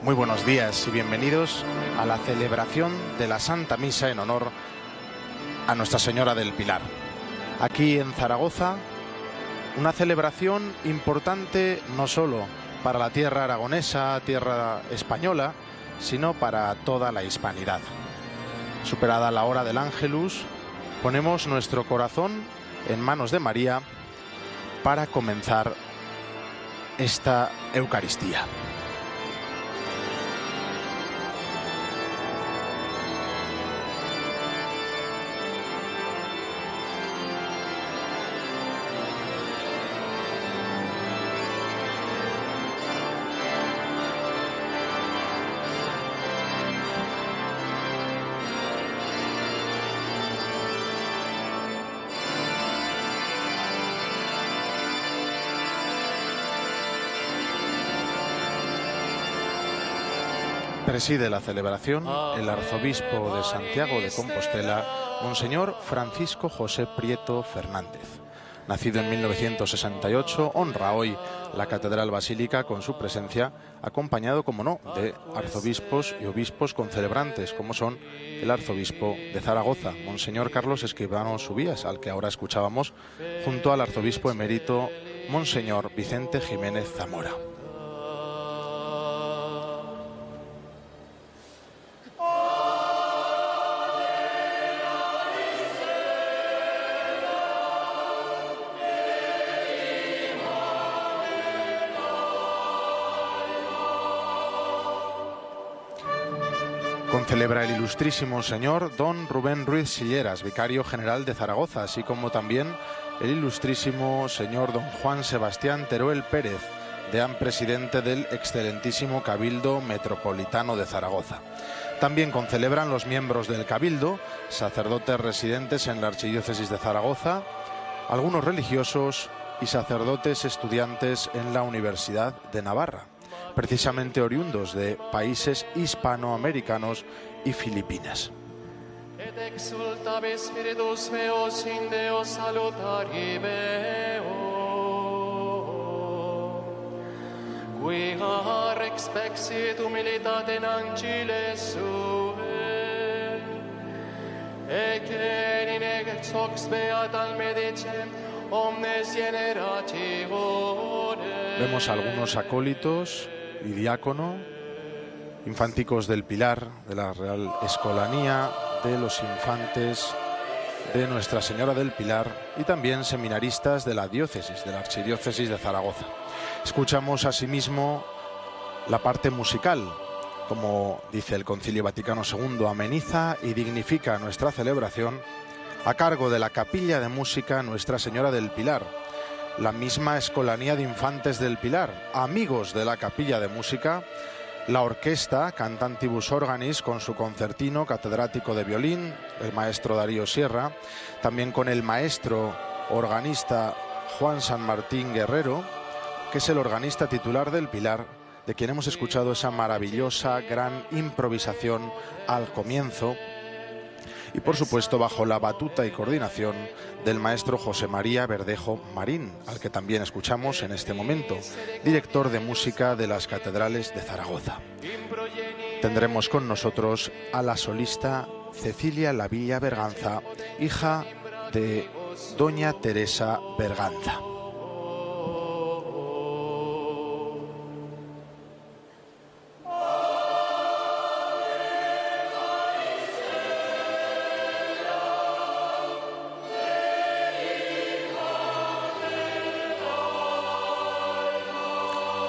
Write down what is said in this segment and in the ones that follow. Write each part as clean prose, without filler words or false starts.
Muy buenos días y bienvenidos a la celebración de la Santa Misa en honor a Nuestra Señora del Pilar. Aquí en Zaragoza, una celebración importante no solo para la tierra aragonesa, tierra española, sino para toda la hispanidad. Superada la hora del Ángelus, ponemos nuestro corazón en manos de María para comenzar esta Eucaristía. Preside la celebración el arzobispo de Santiago de Compostela, Monseñor Francisco José Prieto Fernández. Nacido en 1968, honra hoy la Catedral Basílica con su presencia, acompañado, como no, de arzobispos y obispos concelebrantes, como son el arzobispo de Zaragoza, Monseñor Carlos Escribano Subías, al que ahora escuchábamos, junto al arzobispo emérito, Monseñor Vicente Jiménez Zamora. Celebra el ilustrísimo señor don Rubén Ruiz Silleras, vicario general de Zaragoza, así como también el ilustrísimo señor don Juan Sebastián Teruel Pérez, deán presidente del excelentísimo Cabildo Metropolitano de Zaragoza. También concelebran los miembros del Cabildo, sacerdotes residentes en la Archidiócesis de Zaragoza, algunos religiosos y sacerdotes estudiantes en la Universidad de Navarra, precisamente oriundos de países hispanoamericanos y Filipinas. Vemos a algunos acólitos y diácono, infánticos del Pilar, de la Real Escolanía, de los infantes de Nuestra Señora del Pilar y también seminaristas de la diócesis, de la Archidiócesis de Zaragoza. Escuchamos asimismo la parte musical, como dice el Concilio Vaticano II, ameniza y dignifica nuestra celebración a cargo de la Capilla de Música Nuestra Señora del Pilar, la misma Escolanía de Infantes del Pilar, amigos de la Capilla de Música, la orquesta Cantantibus Organis con su concertino catedrático de violín, el maestro Darío Sierra, también con el maestro organista Juan San Martín Guerrero, que es el organista titular del Pilar, de quien hemos escuchado esa maravillosa gran improvisación al comienzo, y por supuesto bajo la batuta y coordinación del maestro José María Verdejo Marín, al que también escuchamos en este momento, director de música de las catedrales de Zaragoza. Tendremos con nosotros a la solista Cecilia Lavilla Berganza, hija de doña Teresa Berganza.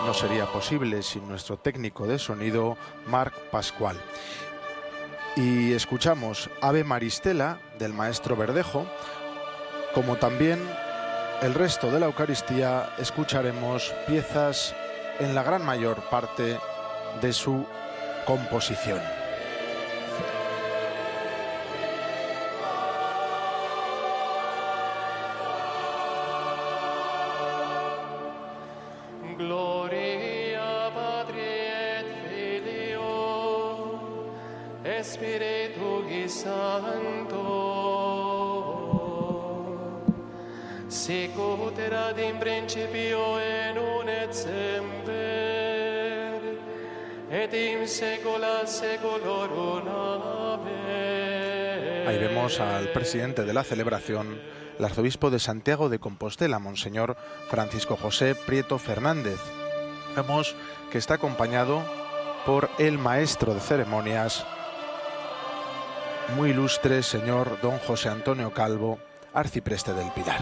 No sería posible sin nuestro técnico de sonido, Marc Pascual. Y escuchamos Ave Maristela del maestro Verdejo, como también el resto de la Eucaristía escucharemos piezas en la gran mayor parte de su composición. Spiritu Santo, sicut erat in principio et nunc et semper et in saecula saeculorum. Amén. Ahí vemos al presidente de la celebración, el arzobispo de Santiago de Compostela, Monseñor Francisco José Prieto Fernández. Vemos que está acompañado por el maestro de ceremonias, muy ilustre señor don José Antonio Calvo, arcipreste del Pilar.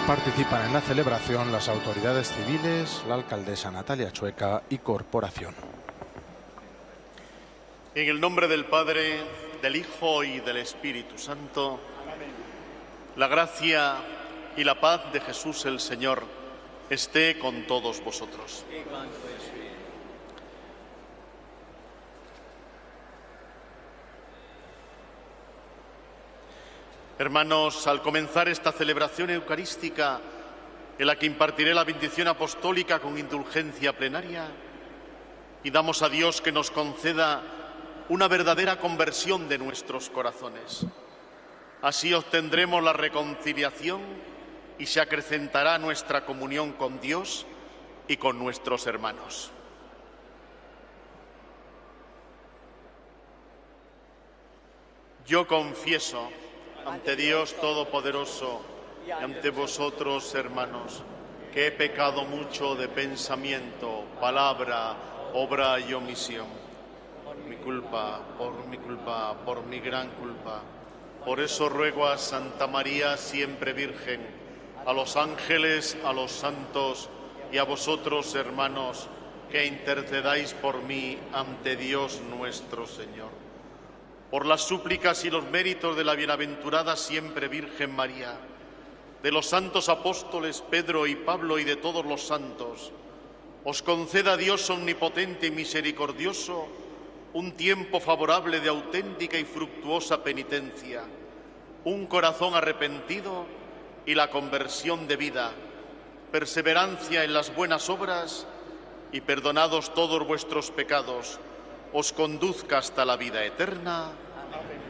Participan en la celebración las autoridades civiles, la alcaldesa Natalia Chueca y Corporación. En el nombre del Padre, del Hijo y del Espíritu Santo, la gracia y la paz de Jesús el Señor esté con todos vosotros. Hermanos, al comenzar esta celebración eucarística, en la que impartiré la bendición apostólica con indulgencia plenaria, pidamos a Dios que nos conceda una verdadera conversión de nuestros corazones. Así obtendremos la reconciliación y se acrecentará nuestra comunión con Dios y con nuestros hermanos. Yo confieso ante Dios Todopoderoso y ante vosotros, hermanos, que he pecado mucho de pensamiento, palabra, obra y omisión. Por mi gran culpa. Por eso ruego a Santa María, siempre Virgen, a los ángeles, a los santos y a vosotros, hermanos, que intercedáis por mí ante Dios nuestro Señor. Por las súplicas y los méritos de la bienaventurada siempre Virgen María, de los santos apóstoles Pedro y Pablo y de todos los santos, os conceda Dios omnipotente y misericordioso un tiempo favorable de auténtica y fructuosa penitencia, un corazón arrepentido y la conversión de vida, perseverancia en las buenas obras y perdonados todos vuestros pecados, os conduzca hasta la vida eterna. Amén.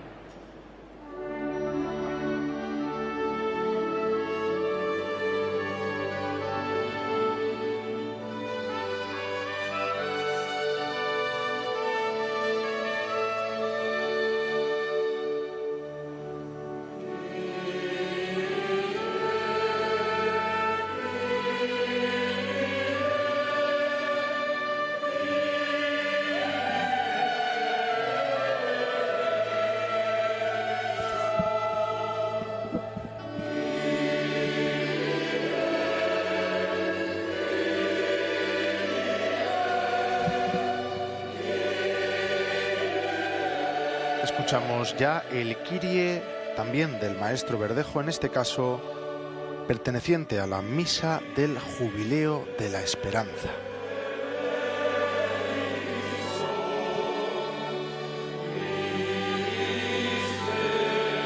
Escuchamos ya el Kyrie, también del maestro Verdejo, en este caso perteneciente a la Misa del Jubileo de la Esperanza.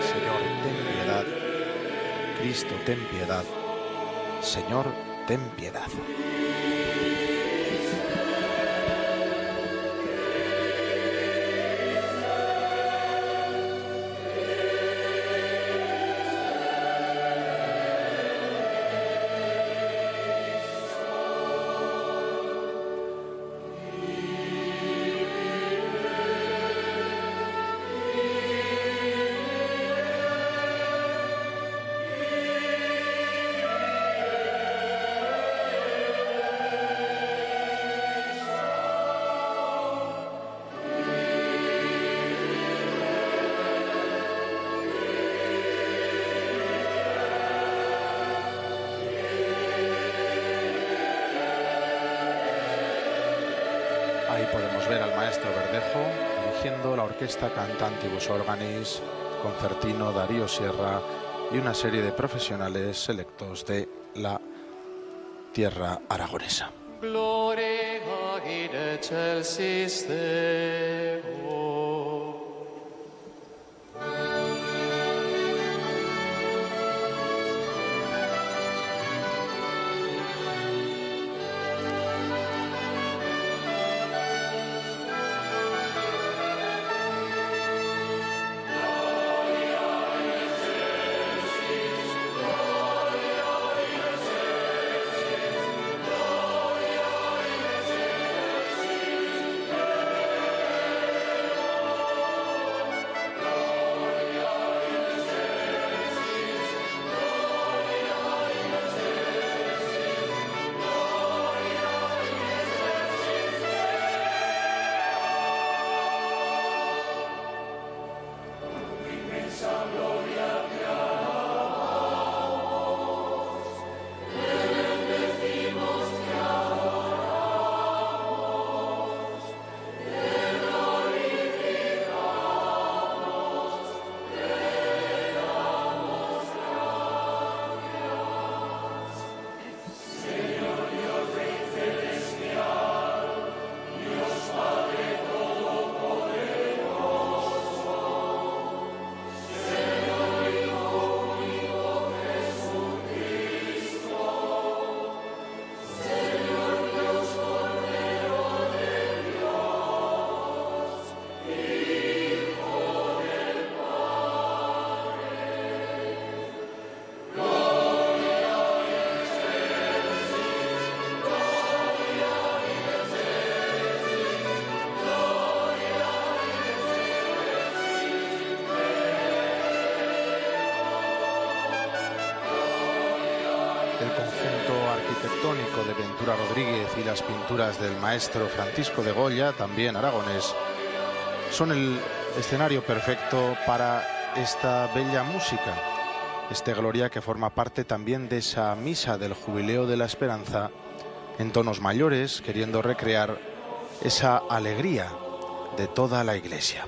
Señor, ten piedad. Cristo, ten piedad. Señor, ten piedad. Ahí podemos ver al maestro Verdejo dirigiendo la orquesta Cantantibus Organis, concertino Darío Sierra y una serie de profesionales selectos de la tierra aragonesa. Gloria in excelsis Deo. El conjunto arquitectónico de Ventura Rodríguez y las pinturas del maestro Francisco de Goya, también aragonés, son el escenario perfecto para esta bella música. Este Gloria que forma parte también de esa misa del Jubileo de la Esperanza en tonos mayores, queriendo recrear esa alegría de toda la Iglesia.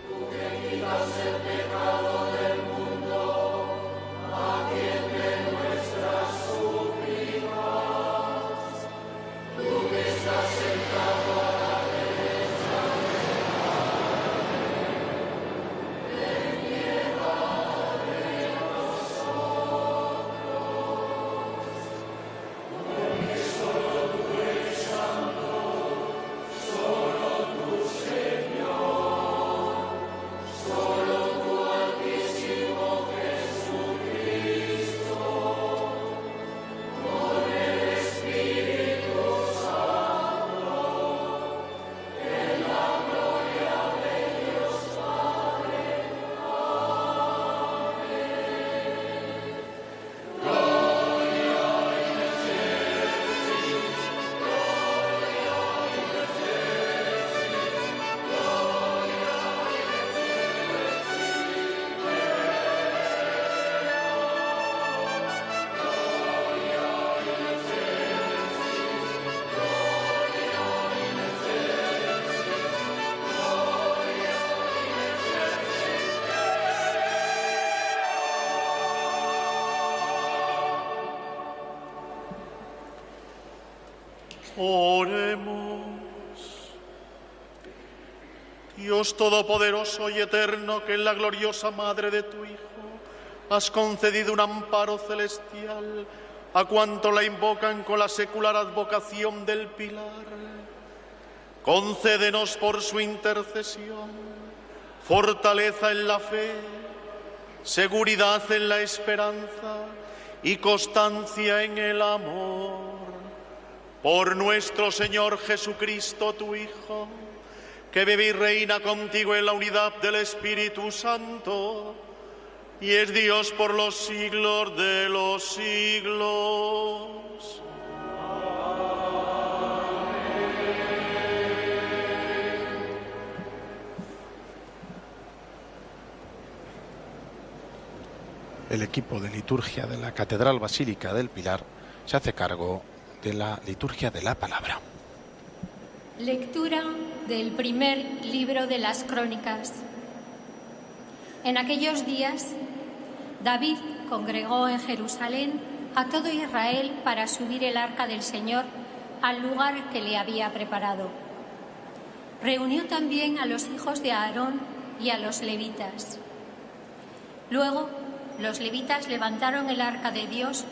Oremos. Dios Todopoderoso y Eterno, que en la gloriosa Madre de tu Hijo has concedido un amparo celestial a cuanto la invocan con la secular advocación del Pilar, concédenos por su intercesión fortaleza en la fe, seguridad en la esperanza y constancia en el amor. Por nuestro Señor Jesucristo, tu Hijo, que vive y reina contigo en la unidad del Espíritu Santo, y es Dios por los siglos de los siglos. El equipo de liturgia de la Catedral Basílica del Pilar se hace cargo de la liturgia de la palabra. Lectura del primer libro de las Crónicas. En aquellos días, David congregó en Jerusalén a todo Israel para subir el arca del Señor al lugar que le había preparado. Reunió también a los hijos de Aarón y a los levitas. Luego, los levitas levantaron el arca de Dios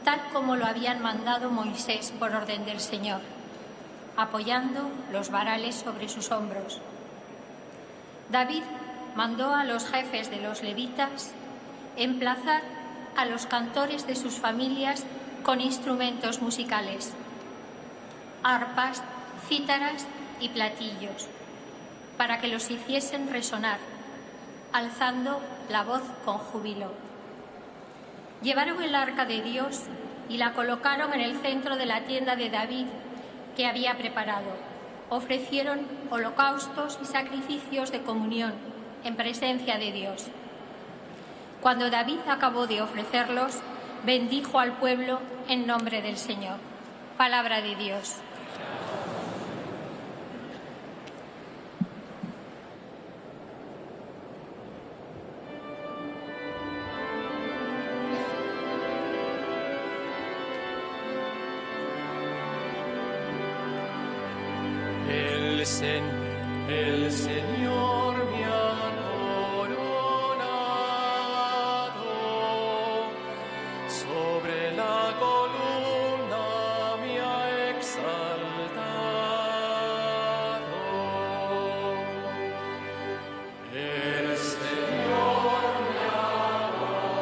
tal como lo habían mandado Moisés por orden del Señor, apoyando los varales sobre sus hombros. David mandó a los jefes de los levitas emplazar a los cantores de sus familias con instrumentos musicales, arpas, cítaras y platillos, para que los hiciesen resonar, alzando la voz con júbilo. Llevaron el arca de Dios y la colocaron en el centro de la tienda de David que había preparado. Ofrecieron holocaustos y sacrificios de comunión en presencia de Dios. Cuando David acabó de ofrecerlos, bendijo al pueblo en nombre del Señor. Palabra de Dios. El Señor me ha coronado, sobre la columna me ha exaltado. El Señor me ha coronado,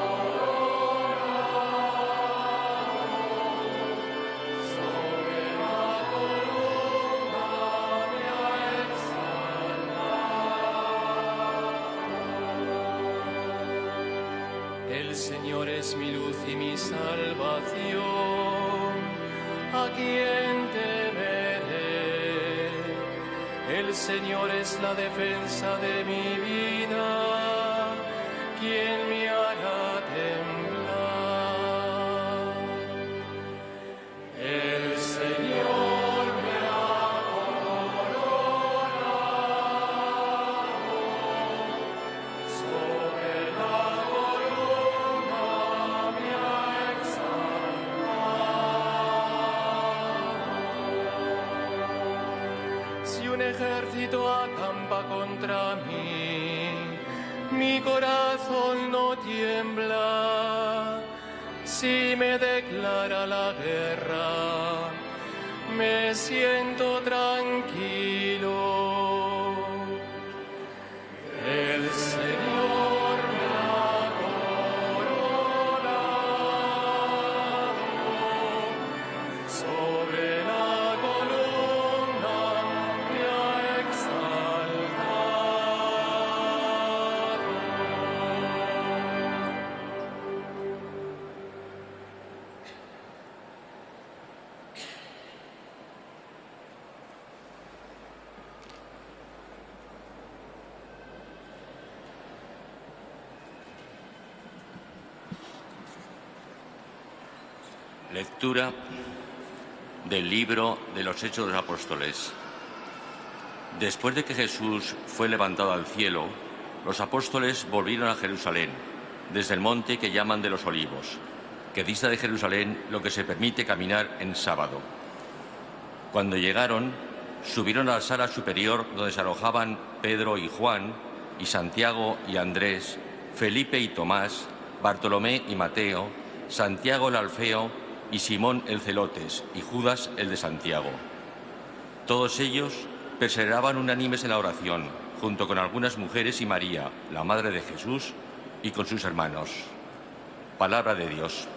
sobre la columna me ha exaltado. El Señor es mi luz y mi salvación, ¿a quién temeré? El Señor es la defensa de mi vida, ¿quién me hará temblar? El Señor me ha coronado, sobre la columna me ha exaltado. Si un ejército acampa contra mí, mi corazón no tiembla. Si me declara la guerra, me siento tranquilo. El Señor me ha coronado, sobre la columna me ha exaltado. Lectura del libro de los Hechos de los Apóstoles. Después de que Jesús fue levantado al cielo, los apóstoles volvieron a Jerusalén, desde el monte que llaman de los Olivos, que dista de Jerusalén lo que se permite caminar en sábado. Cuando llegaron, subieron a la sala superior donde se alojaban Pedro y Juan, y Santiago y Andrés, Felipe y Tomás, Bartolomé y Mateo, Santiago el Alfeo y Simón el Celotes y Judas el de Santiago. Todos ellos perseveraban unánimes en la oración, junto con algunas mujeres y María, la madre de Jesús, y con sus hermanos. Palabra de Dios.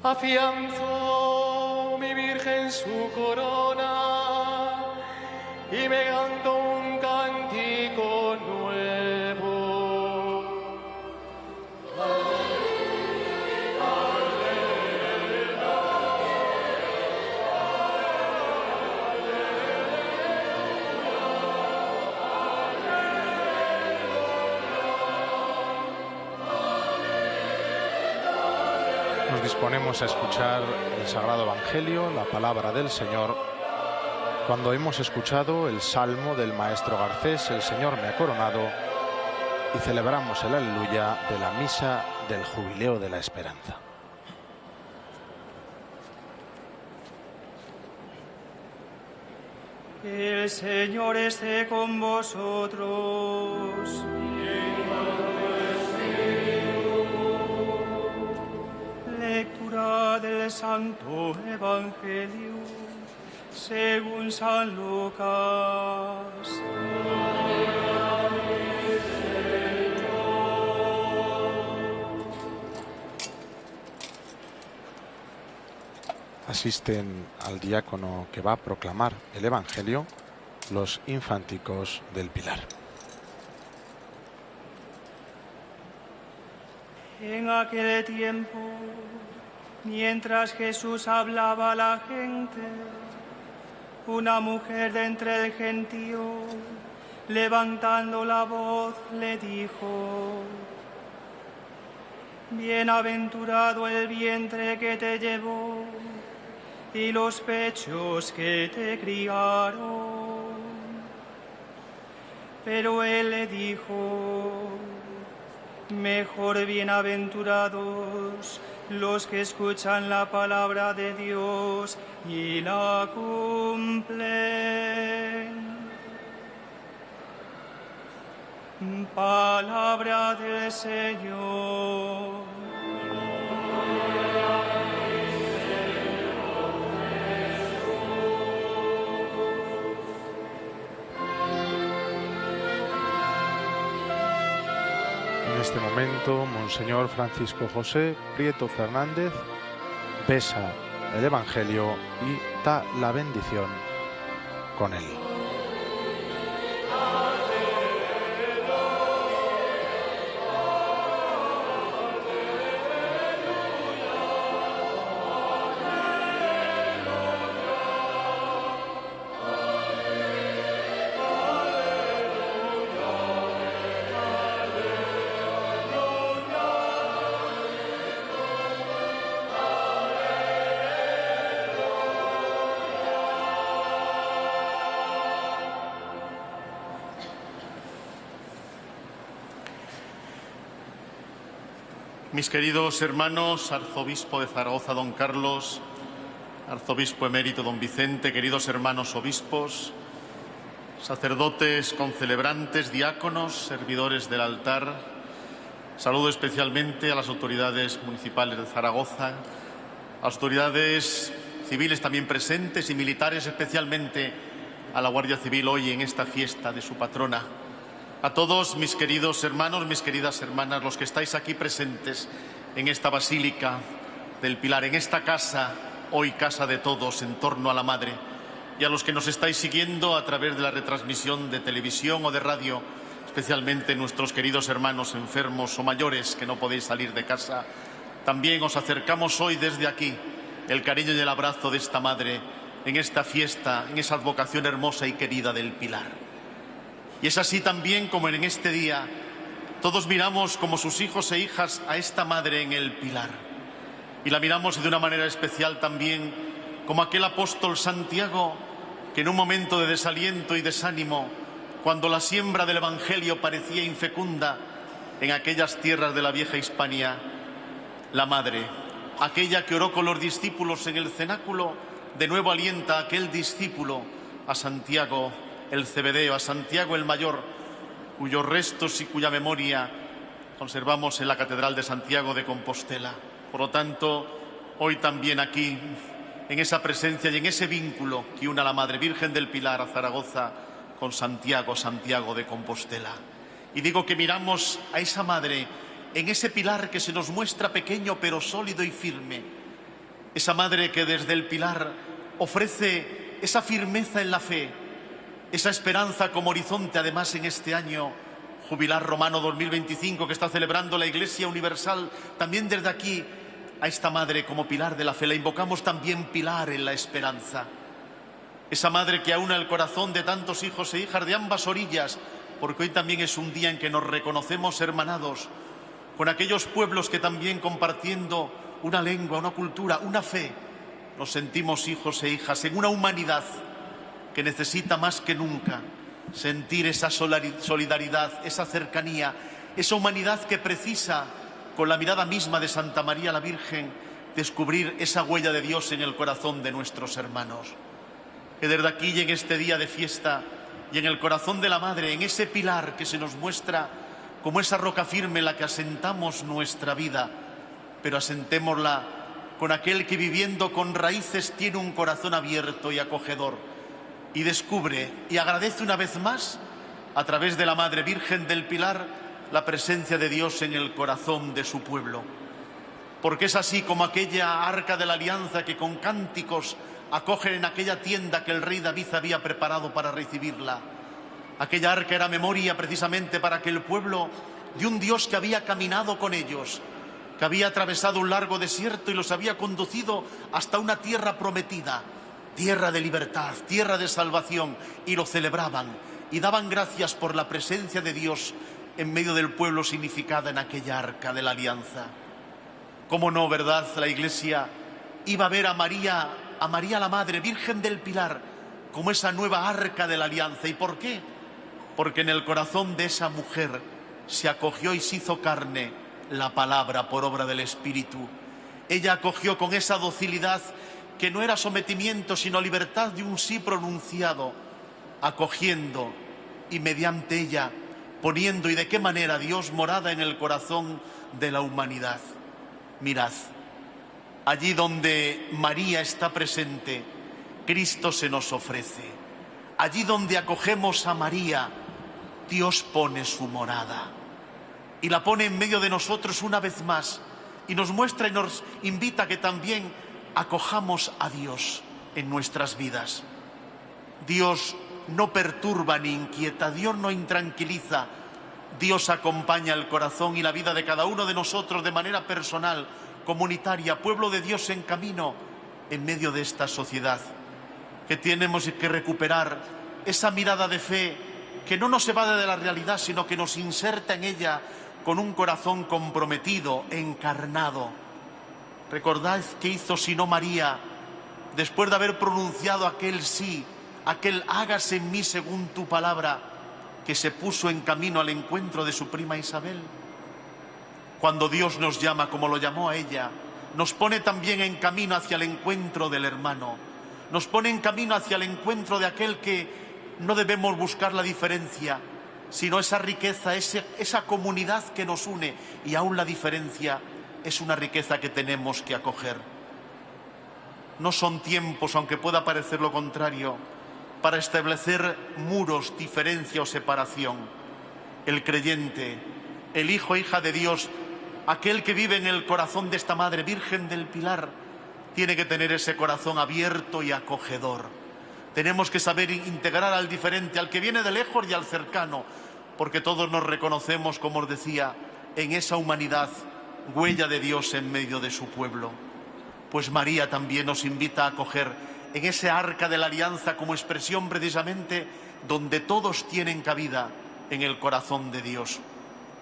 Afianzó mi Virgen su corona y me cantó un cántico nuevo. Nos disponemos a escuchar el Sagrado Evangelio, la palabra del Señor, cuando hemos escuchado el Salmo del Maestro Garcés, El Señor me ha coronado, y celebramos el Aleluya de la Misa del Jubileo de la Esperanza. El Señor esté con vosotros. Lectura del Santo Evangelio según San Lucas. Asisten al diácono que va a proclamar el Evangelio los infanticos del Pilar. En aquel tiempo, mientras Jesús hablaba a la gente, una mujer de entre el gentío, levantando la voz, le dijo: Bienaventurado el vientre que te llevó y los pechos que te criaron. Pero él le dijo: Mejor bienaventurados los que escuchan la palabra de Dios y la cumplen. Palabra del Señor. En este momento, Monseñor Francisco José Prieto Fernández besa el Evangelio y da la bendición con él. Mis queridos hermanos, arzobispo de Zaragoza, don Carlos, arzobispo emérito, don Vicente, queridos hermanos obispos, sacerdotes, concelebrantes, diáconos, servidores del altar, saludo especialmente a las autoridades municipales de Zaragoza, a las autoridades civiles también presentes y militares, especialmente a la Guardia Civil hoy en esta fiesta de su patrona. A todos mis queridos hermanos, mis queridas hermanas, los que estáis aquí presentes en esta Basílica del Pilar, en esta casa, hoy casa de todos, en torno a la Madre, y a los que nos estáis siguiendo a través de la retransmisión de televisión o de radio, especialmente nuestros queridos hermanos enfermos o mayores que no podéis salir de casa, también os acercamos hoy desde aquí el cariño y el abrazo de esta Madre en esta fiesta, en esa advocación hermosa y querida del Pilar. Y es así también como en este día todos miramos como sus hijos e hijas a esta Madre en el Pilar. Y la miramos de una manera especial también como aquel apóstol Santiago que en un momento de desaliento y desánimo, cuando la siembra del Evangelio parecía infecunda en aquellas tierras de la vieja Hispania, la Madre, aquella que oró con los discípulos en el cenáculo, de nuevo alienta a aquel discípulo, a Santiago el Cebedeo, a Santiago el Mayor, cuyos restos y cuya memoria conservamos en la Catedral de Santiago de Compostela. Por lo tanto, hoy también aquí, en esa presencia y en ese vínculo que une a la Madre Virgen del Pilar a Zaragoza con Santiago, Santiago de Compostela. Y digo que miramos a esa Madre en ese pilar que se nos muestra pequeño pero sólido y firme, esa madre que desde el Pilar ofrece esa firmeza en la fe, esa esperanza como horizonte, además en este año jubilar romano 2025 que está celebrando la Iglesia Universal. También desde aquí a esta madre como pilar de la fe la invocamos también pilar en la esperanza. Esa madre que aúna el corazón de tantos hijos e hijas de ambas orillas, porque hoy también es un día en que nos reconocemos hermanados con aquellos pueblos que también compartiendo una lengua, una cultura, una fe, nos sentimos hijos e hijas en una humanidad que necesita más que nunca sentir esa solidaridad, esa cercanía, esa humanidad que precisa, con la mirada misma de Santa María la Virgen, descubrir esa huella de Dios en el corazón de nuestros hermanos. Que desde aquí y en este día de fiesta y en el corazón de la Madre, en ese pilar que se nos muestra como esa roca firme en la que asentamos nuestra vida, pero asentémosla con aquel que viviendo con raíces tiene un corazón abierto y acogedor y descubre y agradece una vez más, a través de la Madre Virgen del Pilar, la presencia de Dios en el corazón de su pueblo. Porque es así como aquella arca de la alianza que con cánticos acogen en aquella tienda que el rey David había preparado para recibirla. Aquella arca era memoria precisamente para que el pueblo de un Dios que había caminado con ellos, que había atravesado un largo desierto y los había conducido hasta una tierra prometida, tierra de libertad, tierra de salvación, y lo celebraban y daban gracias por la presencia de Dios en medio del pueblo significada en aquella arca de la alianza. ¿Cómo no, verdad? La Iglesia iba a ver a María la Madre, Virgen del Pilar, como esa nueva arca de la alianza. ¿Y por qué? Porque en el corazón de esa mujer se acogió y se hizo carne la palabra por obra del Espíritu. Ella acogió con esa docilidad que no era sometimiento, sino libertad de un sí pronunciado, acogiendo y mediante ella poniendo, y de qué manera, Dios morada en el corazón de la humanidad. Mirad, allí donde María está presente, Cristo se nos ofrece. Allí donde acogemos a María, Dios pone su morada y la pone en medio de nosotros una vez más y nos muestra y nos invita a que también acojamos a Dios en nuestras vidas. Dios no perturba ni inquieta, Dios no intranquiliza, Dios acompaña el corazón y la vida de cada uno de nosotros de manera personal, comunitaria, pueblo de Dios en camino en medio de esta sociedad. Que tenemos que recuperar esa mirada de fe que no nos evade de la realidad, sino que nos inserta en ella con un corazón comprometido, encarnado. Recordad qué hizo sino María después de haber pronunciado aquel sí, aquel hágase en mí según tu palabra, que se puso en camino al encuentro de su prima Isabel. Cuando Dios nos llama, como lo llamó a ella, nos pone también en camino hacia el encuentro del hermano, nos pone en camino hacia el encuentro de aquel que no debemos buscar la diferencia, sino esa riqueza, esa comunidad que nos une, y aún la diferencia es una riqueza que tenemos que acoger. No son tiempos, aunque pueda parecer lo contrario, para establecer muros, diferencia o separación. El creyente, el hijo e hija de Dios, aquel que vive en el corazón de esta Madre Virgen del Pilar, tiene que tener ese corazón abierto y acogedor. Tenemos que saber integrar al diferente, al que viene de lejos y al cercano, porque todos nos reconocemos, como os decía, en esa humanidad, huella de Dios en medio de su pueblo. Pues María también nos invita a acoger en ese arca de la alianza como expresión precisamente donde todos tienen cabida en el corazón de Dios.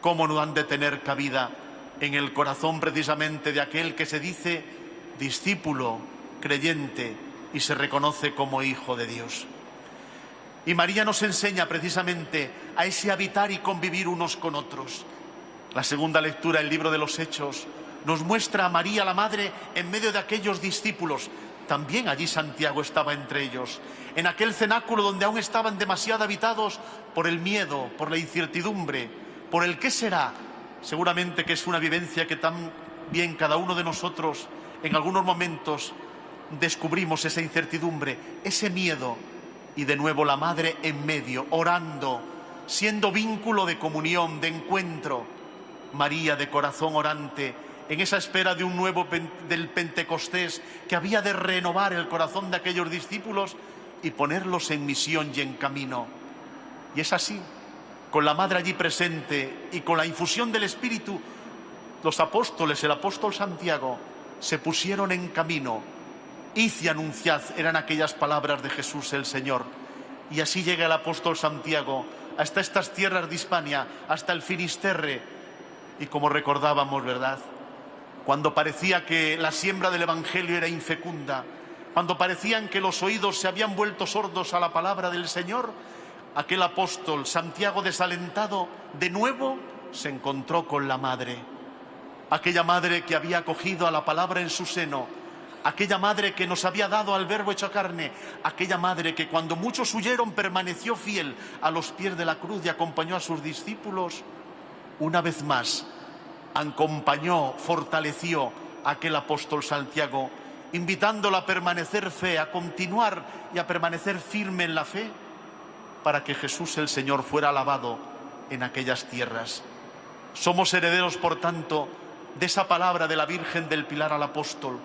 ¿Cómo no han de tener cabida en el corazón precisamente de aquel que se dice discípulo, creyente y se reconoce como hijo de Dios? Y María nos enseña precisamente a ese habitar y convivir unos con otros. La segunda lectura, el libro de los Hechos, nos muestra a María la Madre en medio de aquellos discípulos. También allí Santiago estaba entre ellos, en aquel cenáculo donde aún estaban demasiado habitados por el miedo, por la incertidumbre, por el qué será. Seguramente que es una vivencia que también cada uno de nosotros en algunos momentos descubrimos esa incertidumbre, ese miedo, y de nuevo la Madre en medio, orando, siendo vínculo de comunión, de encuentro. María de corazón orante, en esa espera de un nuevo del Pentecostés que había de renovar el corazón de aquellos discípulos y ponerlos en misión y en camino. Y es así, con la Madre allí presente y con la infusión del Espíritu, los apóstoles, el apóstol Santiago, se pusieron en camino. Id y anunciad, eran aquellas palabras de Jesús el Señor. Y así llega el apóstol Santiago hasta estas tierras de Hispania, hasta el Finisterre. Y como recordábamos, ¿verdad?, cuando parecía que la siembra del Evangelio era infecunda, cuando parecían que los oídos se habían vuelto sordos a la palabra del Señor, aquel apóstol Santiago, desalentado, de nuevo se encontró con la Madre. Aquella Madre que había acogido a la palabra en su seno, aquella Madre que nos había dado al Verbo hecho carne, aquella Madre que cuando muchos huyeron permaneció fiel a los pies de la cruz y acompañó a sus discípulos, una vez más acompañó, fortaleció a aquel apóstol Santiago, invitándolo a permanecer fe, a continuar y a permanecer firme en la fe, para que Jesús el Señor fuera alabado en aquellas tierras. Somos herederos, por tanto, de esa palabra de la Virgen del Pilar al apóstol,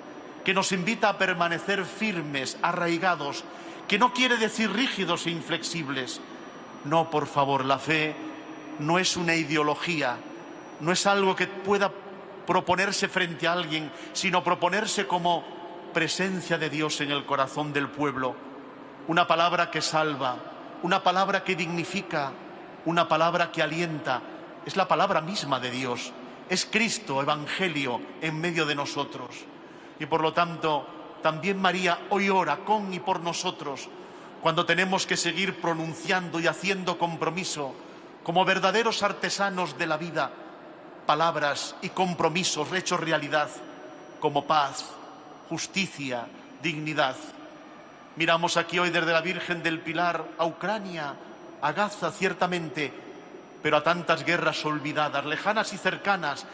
que nos invita a permanecer firmes, arraigados, que no quiere decir rígidos e inflexibles. No, por favor, la fe no es una ideología, no es algo que pueda proponerse frente a alguien, sino proponerse como presencia de Dios en el corazón del pueblo. Una palabra que salva, una palabra que dignifica, una palabra que alienta. Es la palabra misma de Dios. Es Cristo, Evangelio, en medio de nosotros. Y por lo tanto, también María hoy ora con y por nosotros, cuando tenemos que seguir pronunciando y haciendo compromiso, como verdaderos artesanos de la vida, palabras y compromisos hechos realidad, como paz, justicia, dignidad. Miramos aquí hoy desde la Virgen del Pilar a Ucrania, a Gaza, ciertamente, pero a tantas guerras olvidadas, lejanas y cercanas,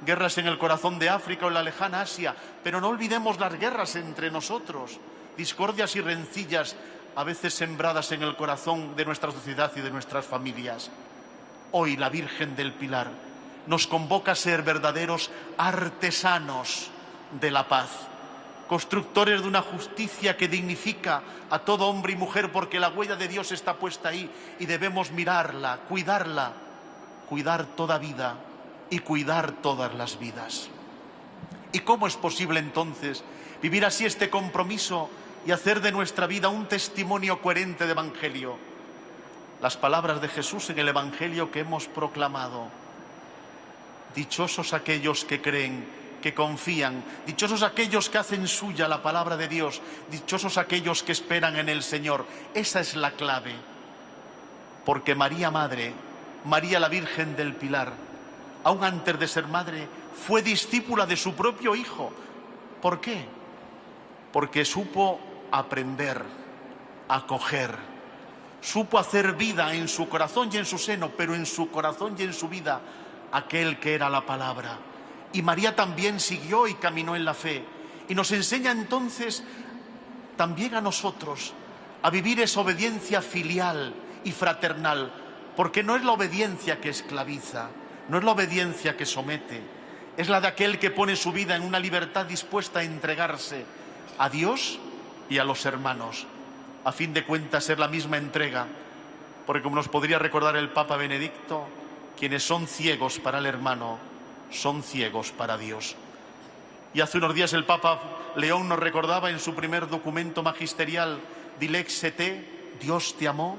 guerras en el corazón de África o en la lejana Asia, pero no olvidemos las guerras entre nosotros, discordias y rencillas, a veces sembradas en el corazón de nuestra sociedad y de nuestras familias. Hoy la Virgen del Pilar nos convoca a ser verdaderos artesanos de la paz, constructores de una justicia que dignifica a todo hombre y mujer, porque la huella de Dios está puesta ahí y debemos mirarla, cuidar toda vida y cuidar todas las vidas. ¿Y cómo es posible entonces vivir así este compromiso y hacer de nuestra vida un testimonio coherente de Evangelio? Las palabras de Jesús en el Evangelio que hemos proclamado. Dichosos aquellos que creen, que confían, dichosos aquellos que hacen suya la palabra de Dios, dichosos aquellos que esperan en el Señor. Esa es la clave. Porque María Madre, María la Virgen del Pilar, aún antes de ser madre, fue discípula de su propio Hijo. ¿Por qué? Porque supo aprender, acoger, supo hacer vida en su corazón y en su seno, pero en su corazón y en su vida, aquel que era la palabra. Y María también siguió y caminó en la fe. Y nos enseña entonces también a nosotros a vivir esa obediencia filial y fraternal, porque no es la obediencia que esclaviza, no es la obediencia que somete, es la de aquel que pone su vida en una libertad dispuesta a entregarse a Dios y a los hermanos. A fin de cuentas es la misma entrega, porque como nos podría recordar el Papa Benedicto, quienes son ciegos para el hermano, son ciegos para Dios. Y hace unos días el Papa León nos recordaba en su primer documento magisterial, Dilexi te, Dios te amó,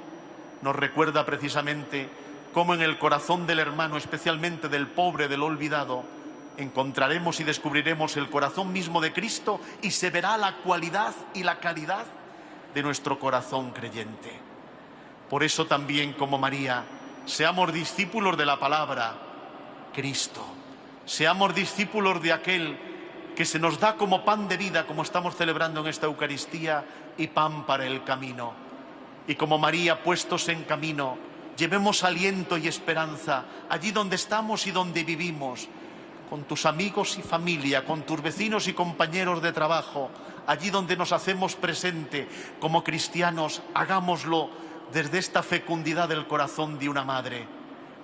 nos recuerda precisamente cómo en el corazón del hermano, especialmente del pobre, del olvidado, encontraremos y descubriremos el corazón mismo de Cristo y se verá la cualidad y la calidad de nuestro corazón creyente. Por eso también, como María, seamos discípulos de la palabra, Cristo. Seamos discípulos de aquel que se nos da como pan de vida, como estamos celebrando en esta Eucaristía, y pan para el camino. Y como María, puestos en camino, llevemos aliento y esperanza allí donde estamos y donde vivimos, con tus amigos y familia, con tus vecinos y compañeros de trabajo, allí donde nos hacemos presente como cristianos, hagámoslo desde esta fecundidad del corazón de una madre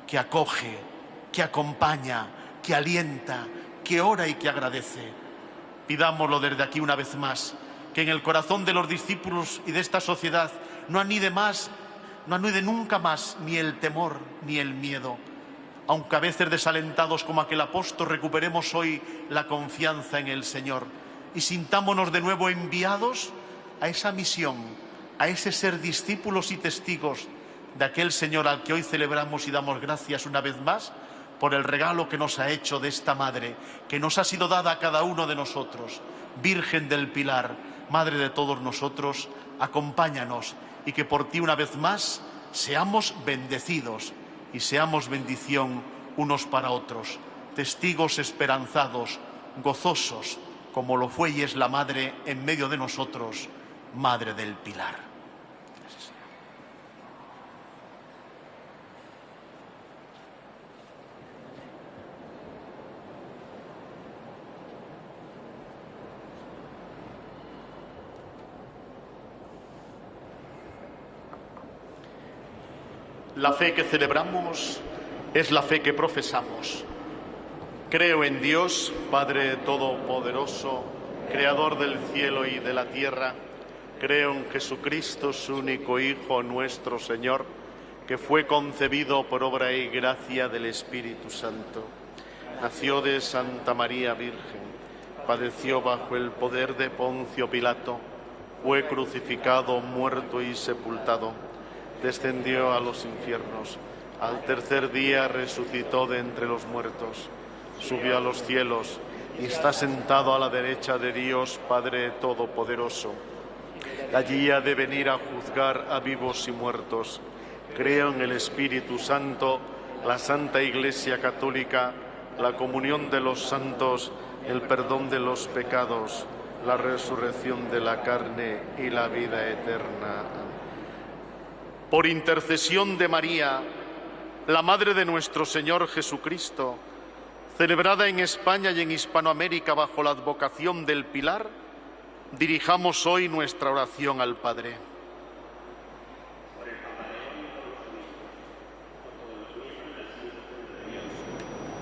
que acoge, que acompaña, que alienta, que ora y que agradece. Pidámoslo desde aquí una vez más, que en el corazón de los discípulos y de esta sociedad no anide nunca más ni el temor ni el miedo. Aunque a veces desalentados como aquel apóstol, recuperemos hoy la confianza en el Señor y sintámonos de nuevo enviados a esa misión, a ese ser discípulos y testigos de aquel Señor al que hoy celebramos y damos gracias una vez más por el regalo que nos ha hecho de esta Madre, que nos ha sido dada a cada uno de nosotros. Virgen del Pilar, Madre de todos nosotros, acompáñanos y que por ti una vez más seamos bendecidos y seamos bendición unos para otros, testigos esperanzados, gozosos, como lo fue y es la Madre en medio de nosotros, Madre del Pilar. La fe que celebramos es la fe que profesamos. Creo en Dios, Padre Todopoderoso, Creador del cielo y de la tierra. Creo en Jesucristo, su único Hijo, nuestro Señor, que fue concebido por obra y gracia del Espíritu Santo. Nació de Santa María Virgen, padeció bajo el poder de Poncio Pilato, fue crucificado, muerto y sepultado. Descendió a los infiernos, al tercer día resucitó de entre los muertos, subió a los cielos y está sentado a la derecha de Dios Padre Todopoderoso. Allí ha de venir a juzgar a vivos y muertos. Creo en el Espíritu Santo, la Santa Iglesia Católica, la comunión de los santos, el perdón de los pecados, la resurrección de la carne y la vida eterna. Por intercesión de María, la Madre de nuestro Señor Jesucristo, celebrada en España y en Hispanoamérica bajo la advocación del Pilar, dirijamos hoy nuestra oración al Padre.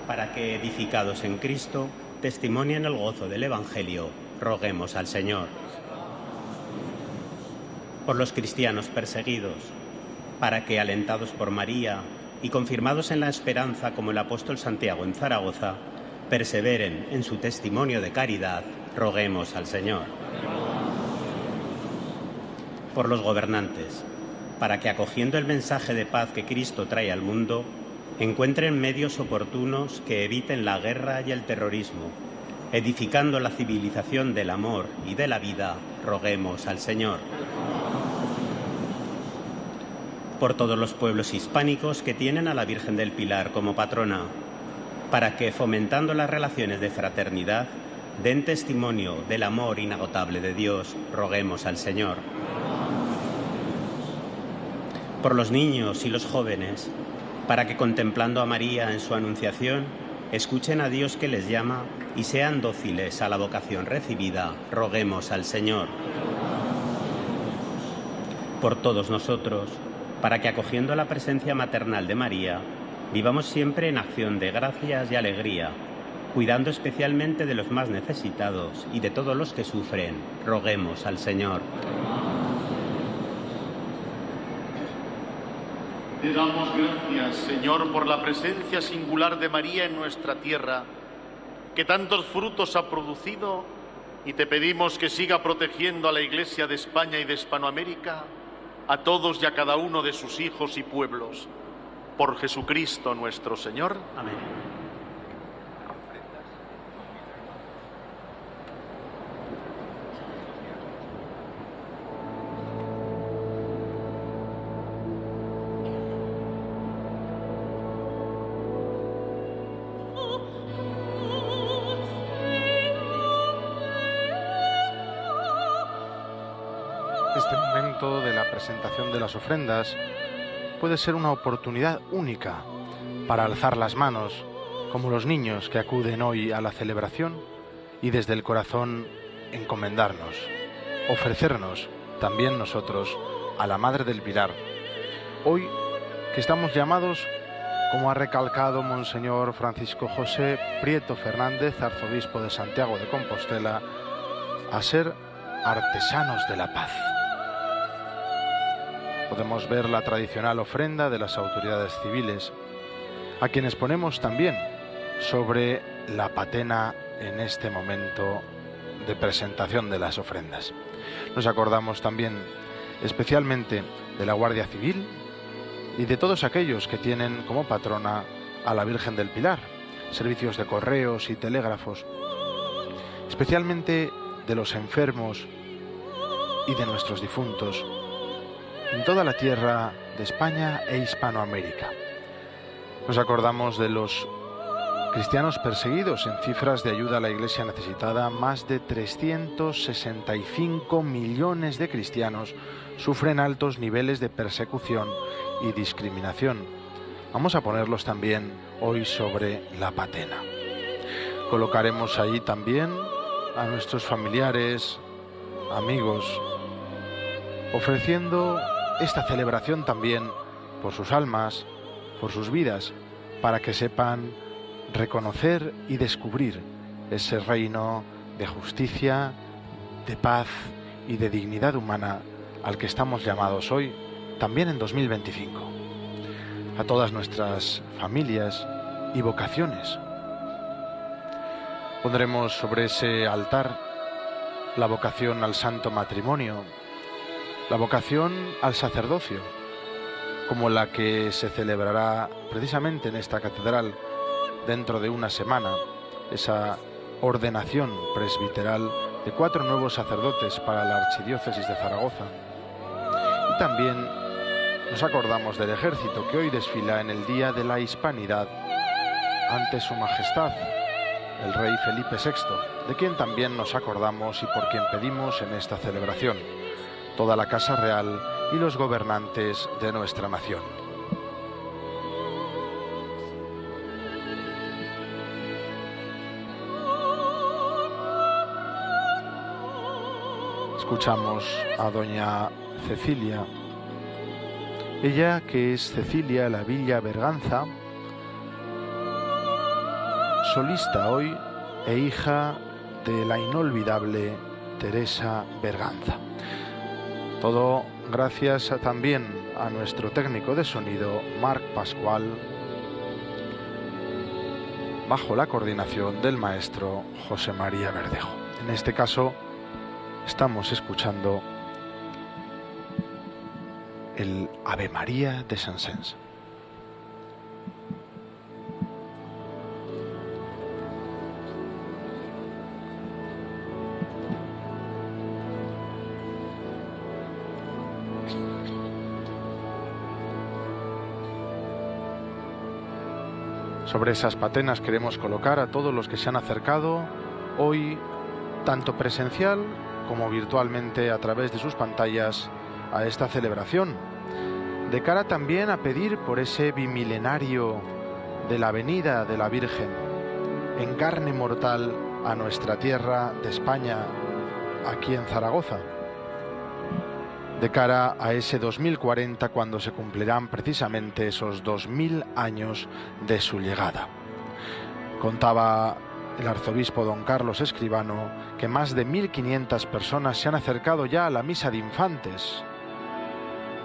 Para que, edificados en Cristo, testimonien el gozo del Evangelio, roguemos al Señor. Por los cristianos perseguidos, para que, alentados por María y confirmados en la esperanza como el apóstol Santiago en Zaragoza, perseveren en su testimonio de caridad, roguemos al Señor. Por los gobernantes, para que, acogiendo el mensaje de paz que Cristo trae al mundo, encuentren medios oportunos que eviten la guerra y el terrorismo, edificando la civilización del amor y de la vida, roguemos al Señor. Por todos los pueblos hispánicos que tienen a la Virgen del Pilar como patrona, para que, fomentando las relaciones de fraternidad, den testimonio del amor inagotable de Dios, roguemos al Señor. Por los niños y los jóvenes, para que, contemplando a María en su anunciación, escuchen a Dios que les llama y sean dóciles a la vocación recibida, roguemos al Señor. Por todos nosotros, para que, acogiendo la presencia maternal de María, vivamos siempre en acción de gracias y alegría, cuidando especialmente de los más necesitados y de todos los que sufren, roguemos al Señor. Te damos gracias, Señor, por la presencia singular de María en nuestra tierra, que tantos frutos ha producido, y te pedimos que siga protegiendo a la Iglesia de España y de Hispanoamérica, a todos y a cada uno de sus hijos y pueblos. Por Jesucristo nuestro Señor. Amén. Este momento de la presentación de las ofrendas puede ser una oportunidad única para alzar las manos, como los niños que acuden hoy a la celebración, y desde el corazón encomendarnos, ofrecernos también nosotros a la Madre del Pilar. Hoy que estamos llamados como ha recalcado Monseñor Francisco José Prieto Fernández, arzobispo de Santiago de Compostela, a ser artesanos de la paz. Podemos ver la tradicional ofrenda de las autoridades civiles, a quienes ponemos también sobre la patena en este momento de presentación de las ofrendas. Nos acordamos también especialmente de la Guardia Civil y de todos aquellos que tienen como patrona a la Virgen del Pilar, servicios de correos y telégrafos, especialmente de los enfermos y de nuestros difuntos en toda la tierra de España e Hispanoamérica. Nos acordamos de los cristianos perseguidos. En cifras de ayuda a la Iglesia necesitada, más de 365 millones de cristianos sufren altos niveles de persecución y discriminación. Vamos a ponerlos también hoy sobre la patena. Colocaremos ahí también a nuestros familiares, amigos, ofreciendo esta celebración también por sus almas, por sus vidas, para que sepan reconocer y descubrir ese reino de justicia, de paz y de dignidad humana al que estamos llamados hoy, también en 2025. A todas nuestras familias y vocaciones. Pondremos sobre ese altar la vocación al santo matrimonio, la vocación al sacerdocio, como la que se celebrará precisamente en esta catedral dentro de una semana, esa ordenación presbiteral de 4 nuevos sacerdotes para la Archidiócesis de Zaragoza. Y también nos acordamos del ejército que hoy desfila en el Día de la Hispanidad ante Su Majestad, el Rey Felipe VI, de quien también nos acordamos y por quien pedimos en esta celebración, toda la Casa Real y los gobernantes de nuestra nación. Escuchamos a doña Cecilia, ella que es Cecilia La Villa Berganza, solista hoy e hija de la inolvidable Teresa Berganza. Todo gracias también a nuestro técnico de sonido, Marc Pascual, bajo la coordinación del maestro José María Verdejo. En este caso, estamos escuchando el Ave María de Saint-Saëns. Sobre esas patenas queremos colocar a todos los que se han acercado hoy, tanto presencial como virtualmente a través de sus pantallas, a esta celebración, de cara también a pedir por ese bimilenario de la venida de la Virgen en carne mortal a nuestra tierra de España, aquí en Zaragoza, de cara a ese 2040, cuando se cumplirán precisamente esos 2000 años de su llegada. Contaba el arzobispo don Carlos Escribano que más de 1500 personas se han acercado ya a la misa de infantes.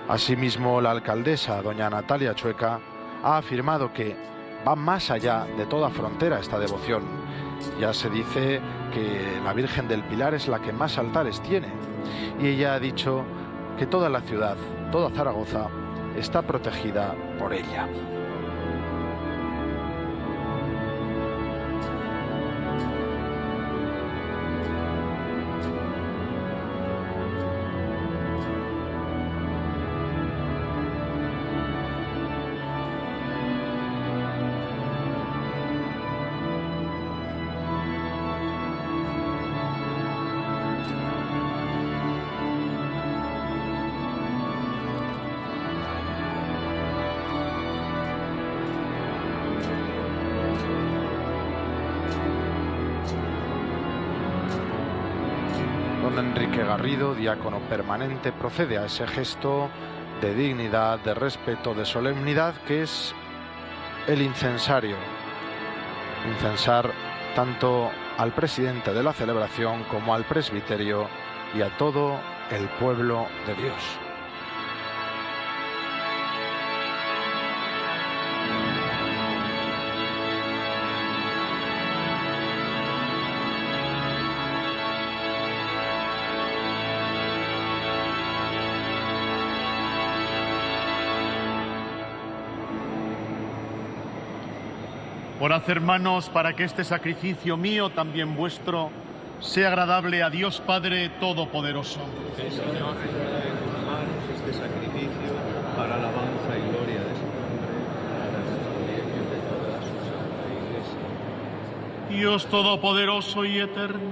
Asimismo, la alcaldesa doña Natalia Chueca ha afirmado que va más allá de toda frontera esta devoción. Ya se dice que la Virgen del Pilar es la que más altares tiene, y ella ha dicho que toda la ciudad, toda Zaragoza, está protegida por ella. Enrique Garrido, diácono permanente, procede a ese gesto de dignidad, de respeto, de solemnidad, que es el incensario. Incensar tanto al presidente de la celebración como al presbiterio y a todo el pueblo de Dios. Orad, hermanos, para que este sacrificio mío, también vuestro, sea agradable a Dios Padre Todopoderoso. El Señor recibirá de tus manos este sacrificio para alabanza y gloria de su nombre, para la experiencia de toda su santa Iglesia. Dios Todopoderoso y eterno,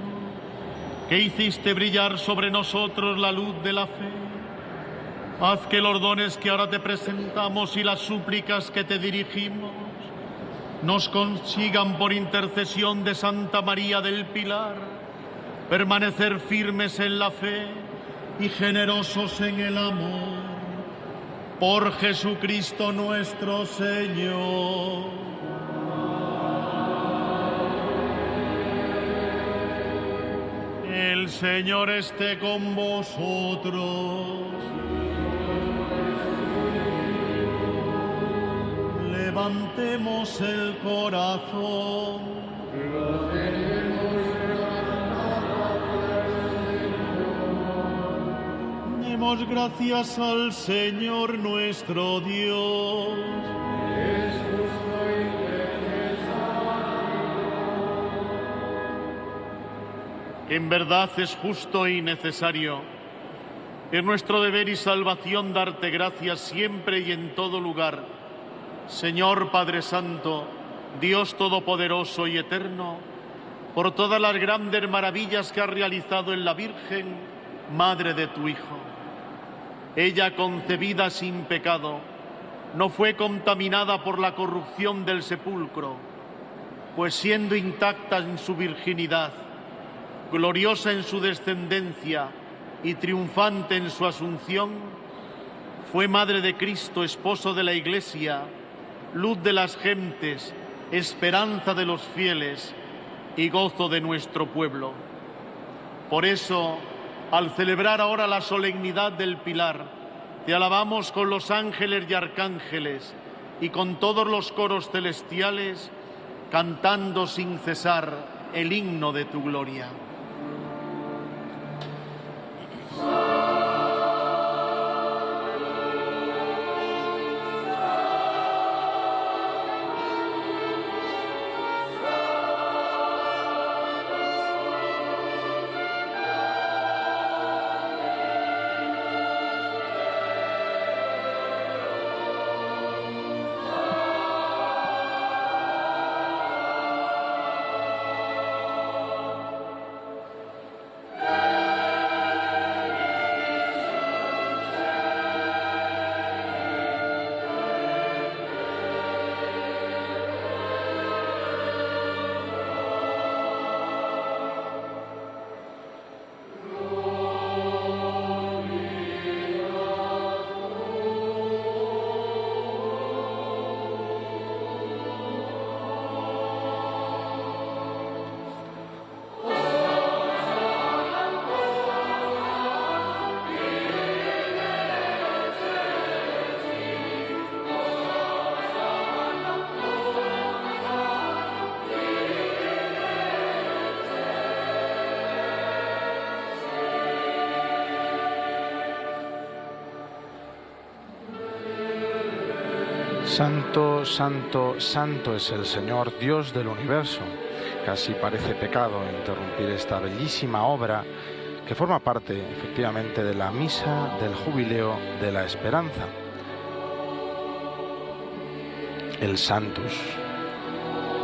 que hiciste brillar sobre nosotros la luz de la fe, haz que los dones que ahora te presentamos y las súplicas que te dirigimos nos consigan, por intercesión de Santa María del Pilar, permanecer firmes en la fe y generosos en el amor. Por Jesucristo nuestro Señor. El Señor esté con vosotros. Levantemos el corazón. Demos gracias al Señor nuestro Dios. En verdad es justo y necesario. Es nuestro deber y salvación darte gracias siempre y en todo lugar. Señor Padre Santo, Dios Todopoderoso y Eterno, por todas las grandes maravillas que has realizado en la Virgen, Madre de tu Hijo. Ella, concebida sin pecado, no fue contaminada por la corrupción del sepulcro, pues siendo intacta en su virginidad, gloriosa en su descendencia y triunfante en su asunción, fue Madre de Cristo, esposo de la Iglesia, luz de las gentes, esperanza de los fieles y gozo de nuestro pueblo. Por eso, al celebrar ahora la solemnidad del Pilar, te alabamos con los ángeles y arcángeles y con todos los coros celestiales, cantando sin cesar el himno de tu gloria. Santo, santo, santo es el Señor, Dios del universo. Casi parece pecado interrumpir esta bellísima obra que forma parte, efectivamente, de la misa del jubileo de la esperanza. El Sanctus.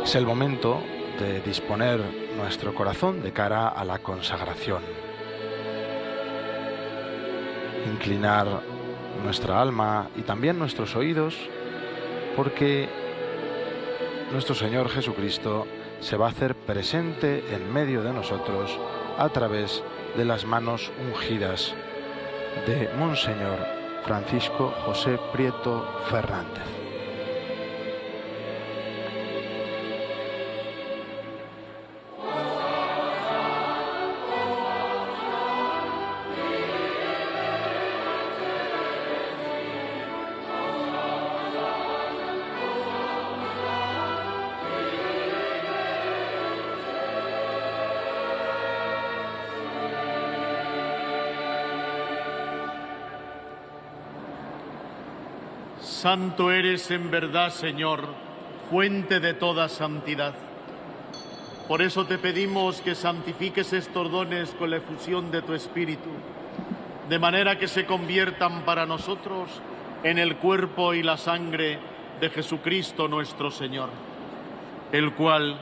Es el momento de disponer nuestro corazón de cara a la consagración. Inclinar nuestra alma y también nuestros oídos, porque nuestro Señor Jesucristo se va a hacer presente en medio de nosotros a través de las manos ungidas de Monseñor Francisco José Prieto Fernández. santo eres en verdad, Señor, fuente de toda santidad. Por eso te pedimos que santifiques estos dones con la efusión de tu Espíritu, de manera que se conviertan para nosotros en el cuerpo y la sangre de Jesucristo nuestro Señor, el cual,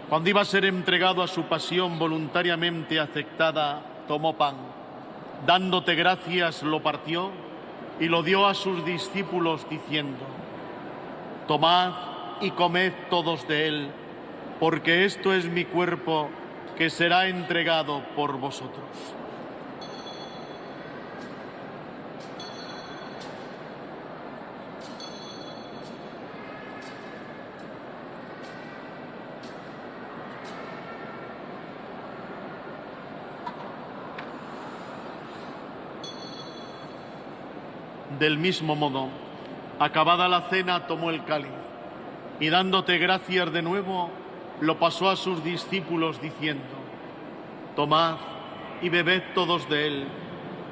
cuando iba a ser entregado a su pasión voluntariamente aceptada, tomó pan, dándote gracias, lo partió y lo dio a sus discípulos diciendo: tomad y comed todos de él, porque esto es mi cuerpo que será entregado por vosotros. Del mismo modo, acabada la cena, tomó el cáliz y dándote gracias de nuevo, lo pasó a sus discípulos diciendo: tomad y bebed todos de él,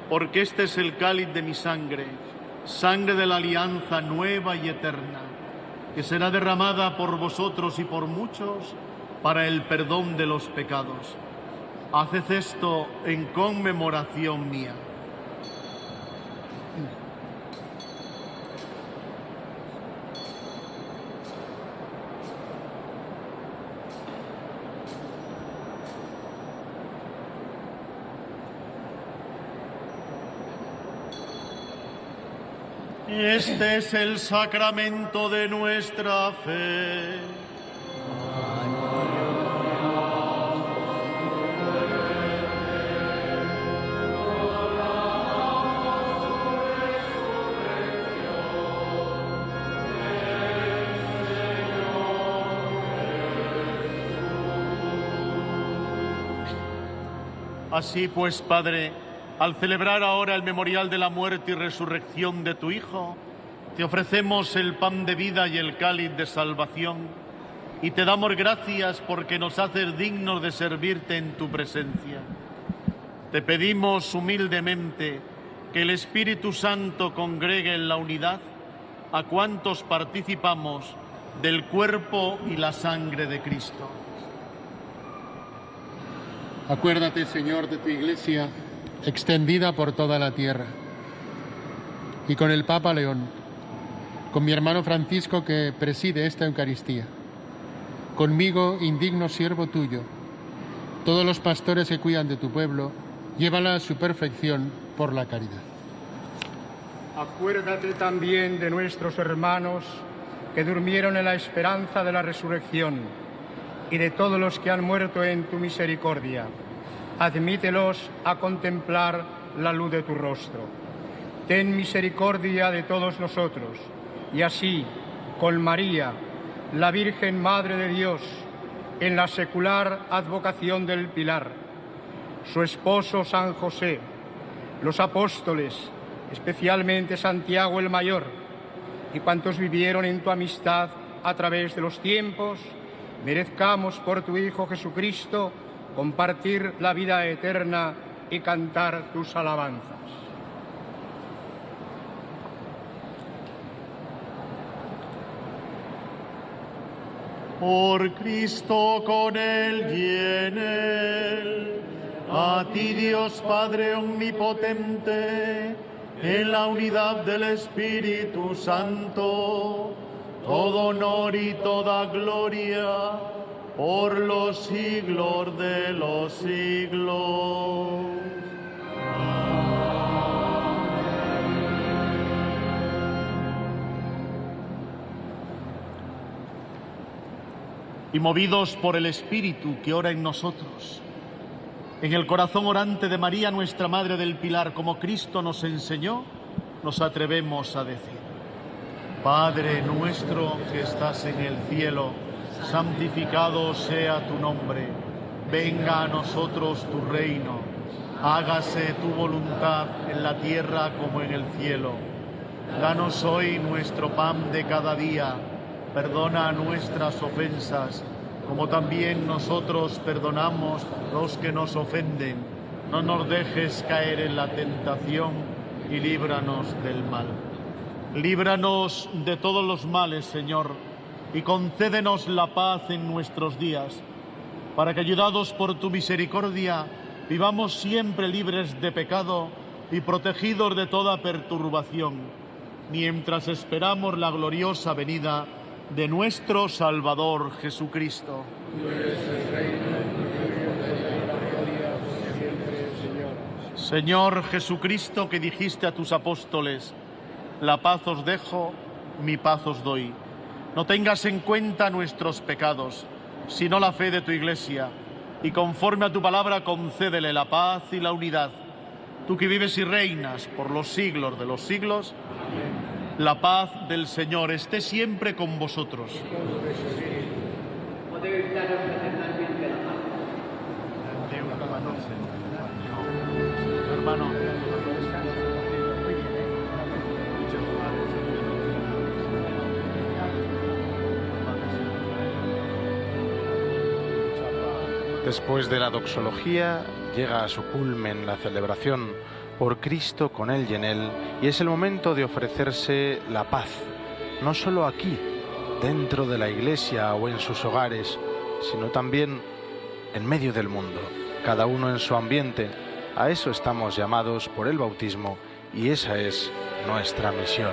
porque este es el cáliz de mi sangre, sangre de la alianza nueva y eterna, que será derramada por vosotros y por muchos para el perdón de los pecados. Haced esto en conmemoración mía. Este es el sacramento de nuestra fe. Así pues, Padre, al celebrar ahora el memorial de la muerte y resurrección de tu Hijo, te ofrecemos el pan de vida y el cáliz de salvación, y te damos gracias porque nos haces dignos de servirte en tu presencia. Te pedimos humildemente que el Espíritu Santo congregue en la unidad a cuantos participamos del cuerpo y la sangre de Cristo. Acuérdate, Señor, de tu Iglesia, extendida por toda la tierra, y con el Papa León, con mi hermano Francisco que preside esta Eucaristía, conmigo, indigno siervo tuyo, todos los pastores que cuidan de tu pueblo, llévala a su perfección por la caridad. Acuérdate también de nuestros hermanos que durmieron en la esperanza de la resurrección y de todos los que han muerto en tu misericordia. Admítelos a contemplar la luz de tu rostro. Ten misericordia de todos nosotros, y así, con María, la Virgen Madre de Dios, en la secular advocación del Pilar, su esposo San José, los apóstoles, especialmente Santiago el Mayor, y cuantos vivieron en tu amistad a través de los tiempos, merezcamos por tu Hijo Jesucristo compartir la vida eterna y cantar tus alabanzas. Por Cristo, con Él y en Él, a ti Dios Padre omnipotente, en la unidad del Espíritu Santo, todo honor y toda gloria, por los siglos de los siglos. Y movidos por el Espíritu que ora en nosotros, en el corazón orante de María, nuestra Madre del Pilar, como Cristo nos enseñó, nos atrevemos a decir: Padre nuestro que estás en el cielo, santificado sea tu nombre. Venga a nosotros tu reino. Hágase tu voluntad en la tierra como en el cielo. Danos hoy nuestro pan de cada día. Perdona nuestras ofensas, como también nosotros perdonamos los que nos ofenden. No nos dejes caer en la tentación y líbranos del mal. Líbranos de todos los males, Señor, y concédenos la paz en nuestros días, para que, ayudados por tu misericordia, vivamos siempre libres de pecado y protegidos de toda perturbación, mientras esperamos la gloriosa venida de nuestro Salvador Jesucristo. Señor Jesucristo, que dijiste a tus apóstoles: la paz os dejo, mi paz os doy. No tengas en cuenta nuestros pecados, sino la fe de tu Iglesia, y conforme a tu palabra concédele la paz y la unidad. Tú que vives y reinas por los siglos de los siglos, la paz del Señor esté siempre con vosotros. Hermano. Después de la doxología, llega a su culmen la celebración por Cristo, con Él y en Él, y es el momento de ofrecerse la paz, no solo aquí, dentro de la Iglesia o en sus hogares, sino también en medio del mundo, cada uno en su ambiente. A eso estamos llamados por el bautismo y esa es nuestra misión.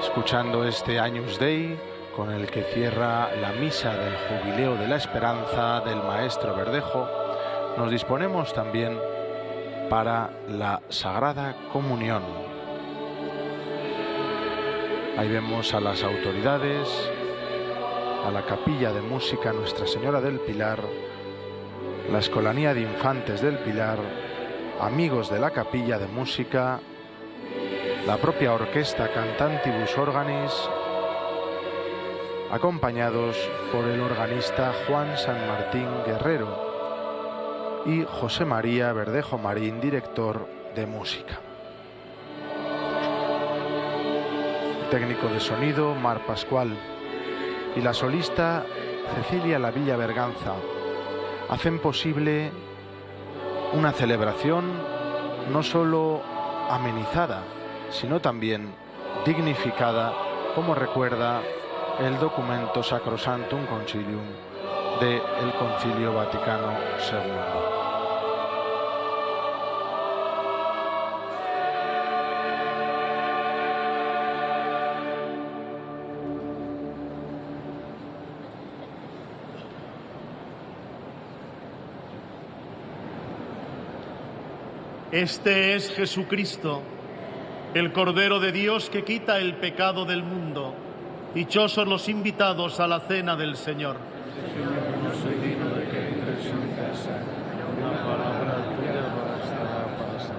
Escuchando este Agnus Dei, con el que cierra la misa del Jubileo de la Esperanza del Maestro Verdejo, nos disponemos también para la Sagrada Comunión. Ahí vemos a las autoridades, a la Capilla de Música Nuestra Señora del Pilar, la Escolanía de Infantes del Pilar, amigos de la Capilla de Música, la propia Orquesta Cantantibus Organis, acompañados por el organista Juan San Martín Guerrero y José María Verdejo Marín, director de música. El técnico de sonido, Mar Pascual, y la solista Cecilia Lavilla Berganza hacen posible una celebración no solo amenizada, sino también dignificada, como recuerda el documento Sacrosanctum Concilium del Concilio Vaticano II. Este es Jesucristo, el Cordero de Dios que quita el pecado del mundo. Dichosos los invitados a la cena del Señor. No soy digno de que entres en mi casa. Una palabra tuya bastará para sanar.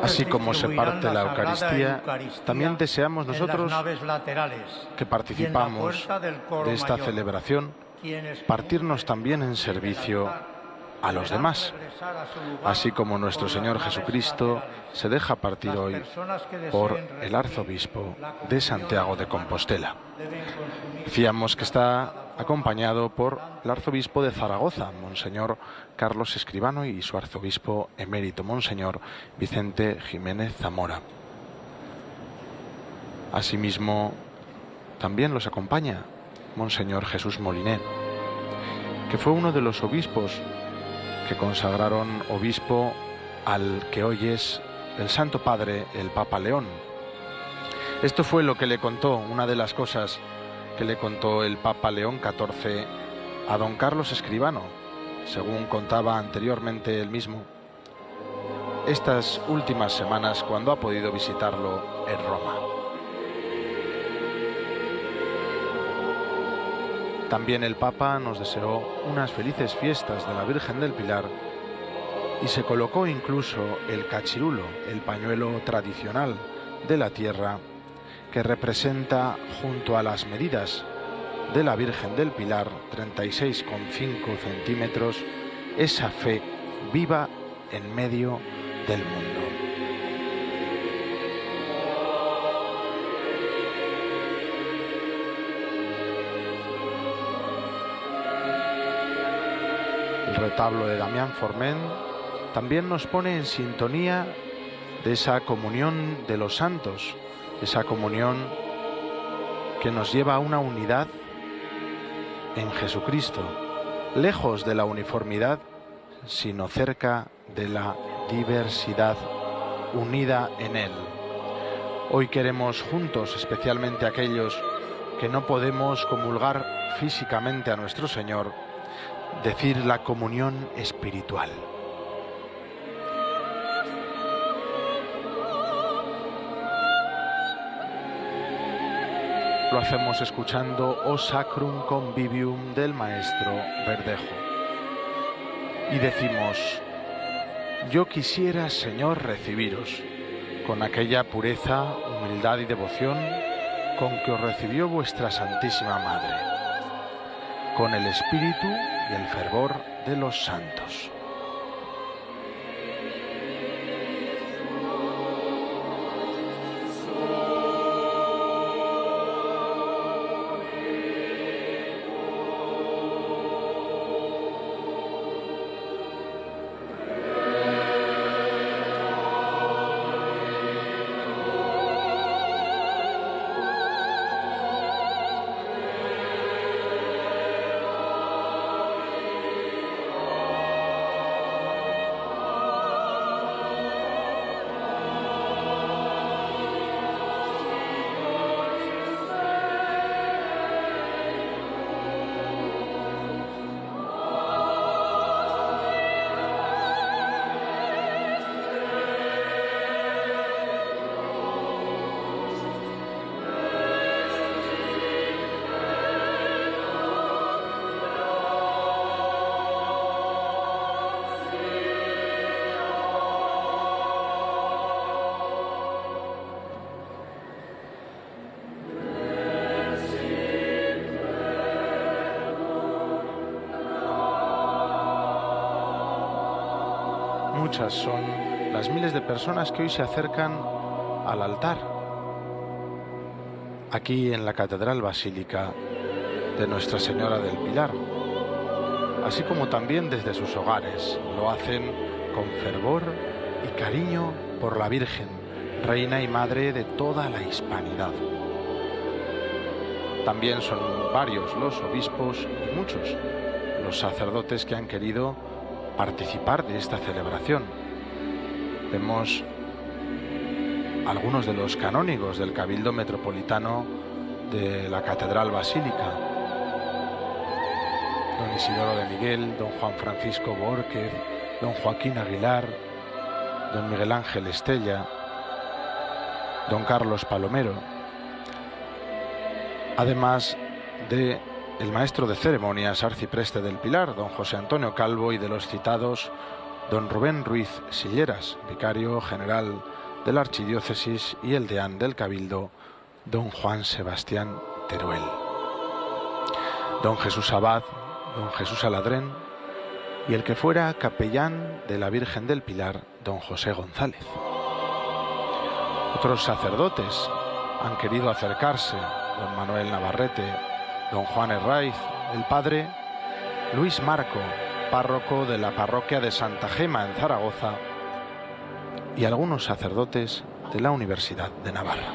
Así como se parte la Eucaristía, también deseamos nosotros que participamos de esta celebración, partirnos también en servicio a los demás, así como nuestro Señor Jesucristo se deja partir hoy por el arzobispo de Santiago de Compostela. Decíamos que está acompañado por el arzobispo de Zaragoza, Monseñor Carlos Escribano, y su arzobispo emérito, Monseñor Vicente Jiménez Zamora. Asimismo, también los acompaña Monseñor Jesús Moliné, que fue uno de los obispos que consagraron obispo al que hoy es el Santo Padre, el Papa León. Esto fue lo que le contó, una de las cosas que le contó el Papa León XIV a don Carlos Escribano, según contaba anteriormente él mismo, estas últimas semanas cuando ha podido visitarlo en Roma. También el Papa nos deseó unas felices fiestas de la Virgen del Pilar y se colocó incluso el cachirulo, el pañuelo tradicional de la tierra, que representa, junto a las medidas de la Virgen del Pilar, 36,5 centímetros, esa fe viva en medio del mundo. El retablo de Damián Forment también nos pone en sintonía de esa comunión de los santos, esa comunión que nos lleva a una unidad en Jesucristo, lejos de la uniformidad, sino cerca de la diversidad, unida en Él. Hoy queremos juntos, especialmente aquellos que no podemos comulgar físicamente a nuestro Señor, decir la comunión espiritual. Lo hacemos escuchando O Sacrum Convivium del maestro Verdejo. Y decimos: yo quisiera, Señor, recibiros con aquella pureza, humildad y devoción con que os recibió vuestra Santísima Madre, con el espíritu y el fervor de los santos. Muchas son las miles de personas que hoy se acercan al altar, aquí en la Catedral Basílica de Nuestra Señora del Pilar, así como también desde sus hogares. Lo hacen con fervor y cariño por la Virgen, Reina y Madre de toda la hispanidad. También son varios los obispos y muchos los sacerdotes que han querido participar de esta celebración. Vemos algunos de los canónigos del Cabildo Metropolitano de la Catedral Basílica: don Isidoro de Miguel, don Juan Francisco Borquez, don Joaquín Aguilar, don Miguel Ángel Estella, don Carlos Palomero, además de el maestro de ceremonias arcipreste del Pilar, don José Antonio Calvo, y de los citados don Rubén Ruiz Silleras, vicario general de la Archidiócesis, y el deán del Cabildo, don Juan Sebastián Teruel, don Jesús Abad, don Jesús Aladrén, y el que fuera capellán de la Virgen del Pilar, don José González. Otros sacerdotes han querido acercarse: don Manuel Navarrete, don Juan Herraiz, el padre Luis Marco, párroco de la parroquia de Santa Gema en Zaragoza, y algunos sacerdotes de la Universidad de Navarra.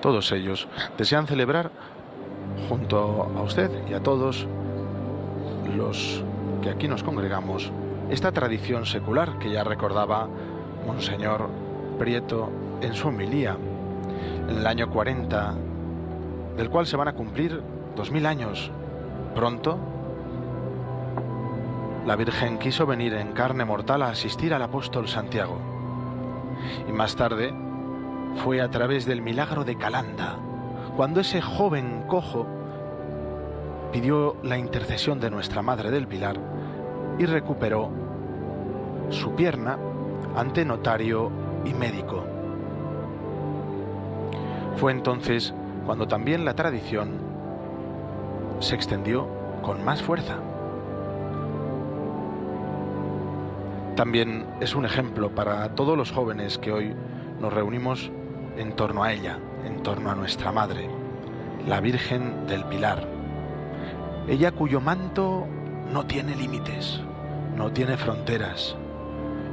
Todos ellos desean celebrar junto a usted y a todos los que aquí nos congregamos esta tradición secular que ya recordaba Monseñor Prieto en su homilía, en el año 40, del cual se van a cumplir 2000 años. Pronto, la Virgen quiso venir en carne mortal a asistir al apóstol Santiago, y más tarde fue a través del milagro de Calanda, cuando ese joven cojo pidió la intercesión de Nuestra Madre del Pilar y recuperó su pierna ante notario y médico. Fue entonces cuando también la tradición se extendió con más fuerza. También es un ejemplo para todos los jóvenes que hoy nos reunimos en torno a ella, en torno a nuestra Madre, la Virgen del Pilar. Ella cuyo manto no tiene límites, no tiene fronteras.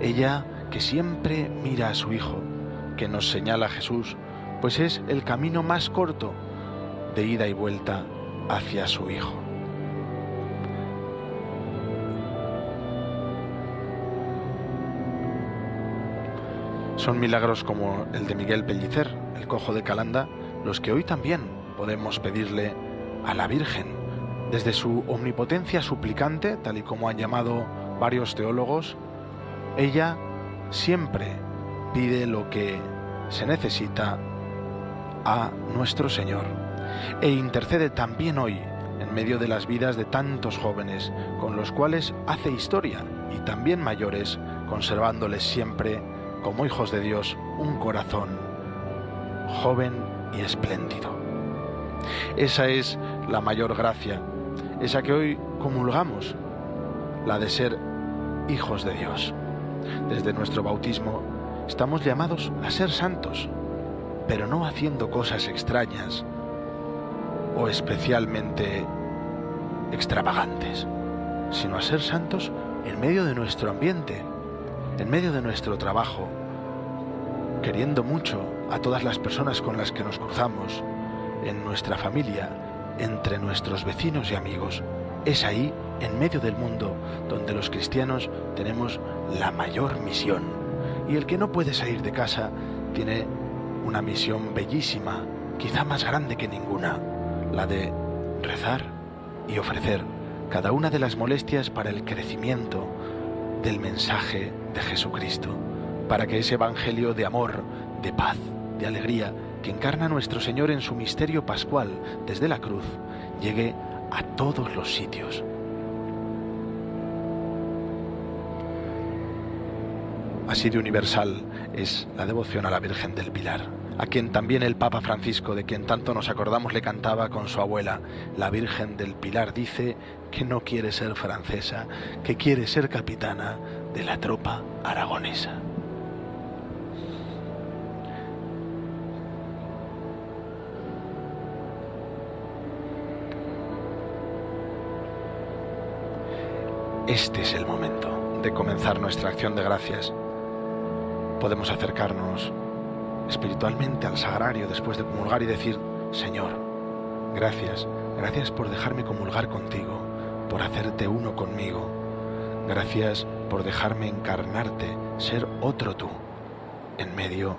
Ella que siempre mira a su Hijo, que nos señala a Jesús, pues es el camino más corto de ida y vuelta hacia su Hijo. Son milagros como el de Miguel Pellicer, el cojo de Calanda, los que hoy también podemos pedirle a la Virgen, desde su omnipotencia suplicante, tal y como han llamado varios teólogos. Ella siempre pide lo que se necesita a nuestro Señor e intercede también hoy en medio de las vidas de tantos jóvenes con los cuales hace historia y también mayores, conservándoles siempre como hijos de Dios un corazón joven y espléndido. Esa es la mayor gracia, esa que hoy comulgamos, la de ser hijos de Dios. Desde nuestro bautismo estamos llamados a ser santos, pero no haciendo cosas extrañas o especialmente extravagantes, sino a ser santos en medio de nuestro ambiente, en medio de nuestro trabajo, queriendo mucho a todas las personas con las que nos cruzamos, en nuestra familia, entre nuestros vecinos y amigos. Es ahí, en medio del mundo, donde los cristianos tenemos la mayor misión. Y el que no puede salir de casa tiene una misión bellísima, quizá más grande que ninguna, la de rezar y ofrecer cada una de las molestias para el crecimiento del mensaje de Jesucristo, para que ese evangelio de amor, de paz, de alegría, que encarna nuestro Señor en su misterio pascual desde la cruz, llegue a todos los sitios. Así de universal es la devoción a la Virgen del Pilar, a quien también el Papa Francisco, de quien tanto nos acordamos, le cantaba con su abuela. La Virgen del Pilar dice que no quiere ser francesa, que quiere ser capitana de la tropa aragonesa. Este es el momento de comenzar nuestra acción de gracias. Podemos acercarnos espiritualmente al sagrario después de comulgar y decir: Señor, gracias, gracias por dejarme comulgar contigo, por hacerte uno conmigo. Gracias por dejarme encarnarte, ser otro tú, en medio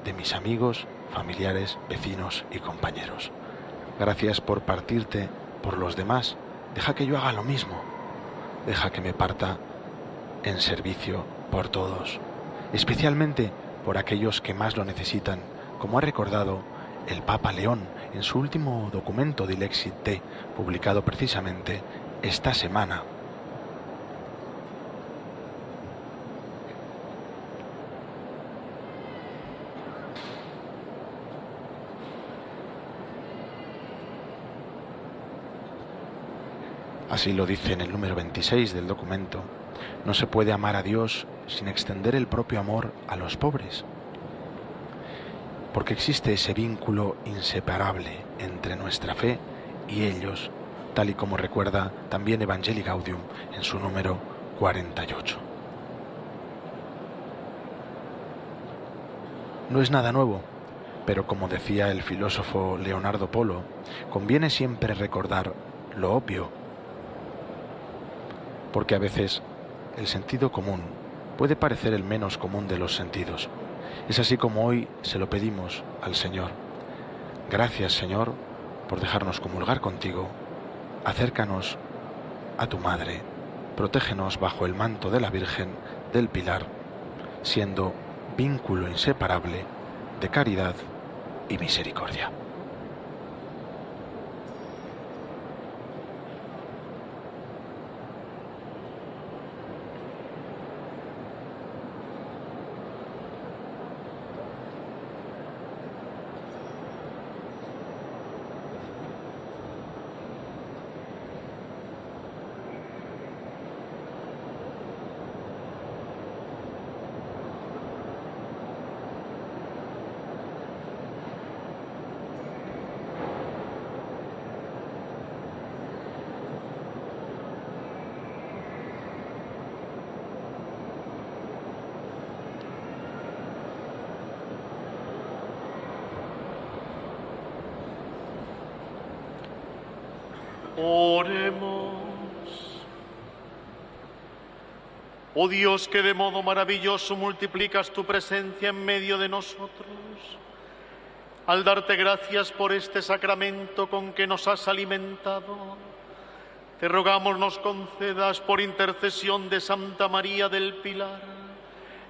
de mis amigos, familiares, vecinos y compañeros. Gracias por partirte por los demás. Deja que yo haga lo mismo. Deja que me parta en servicio por todos, especialmente por aquellos que más lo necesitan, como ha recordado el Papa León en su último documento Dilexit Te, publicado precisamente esta semana. Así lo dice en el número 26 del documento: no se puede amar a Dios sin extender el propio amor a los pobres, porque existe ese vínculo inseparable entre nuestra fe y ellos, tal y como recuerda también Evangelii Gaudium en su número 48. No es nada nuevo, pero como decía el filósofo Leonardo Polo, conviene siempre recordar lo obvio, porque a veces el sentido común puede parecer el menos común de los sentidos. Es así como hoy se lo pedimos al Señor. Gracias, Señor, por dejarnos comulgar contigo. Acércanos a tu Madre, protégenos bajo el manto de la Virgen del Pilar, siendo vínculo inseparable de caridad y misericordia. Oremos. Oh Dios, que de modo maravilloso multiplicas tu presencia en medio de nosotros, al darte gracias por este sacramento con que nos has alimentado, te rogamos nos concedas por intercesión de Santa María del Pilar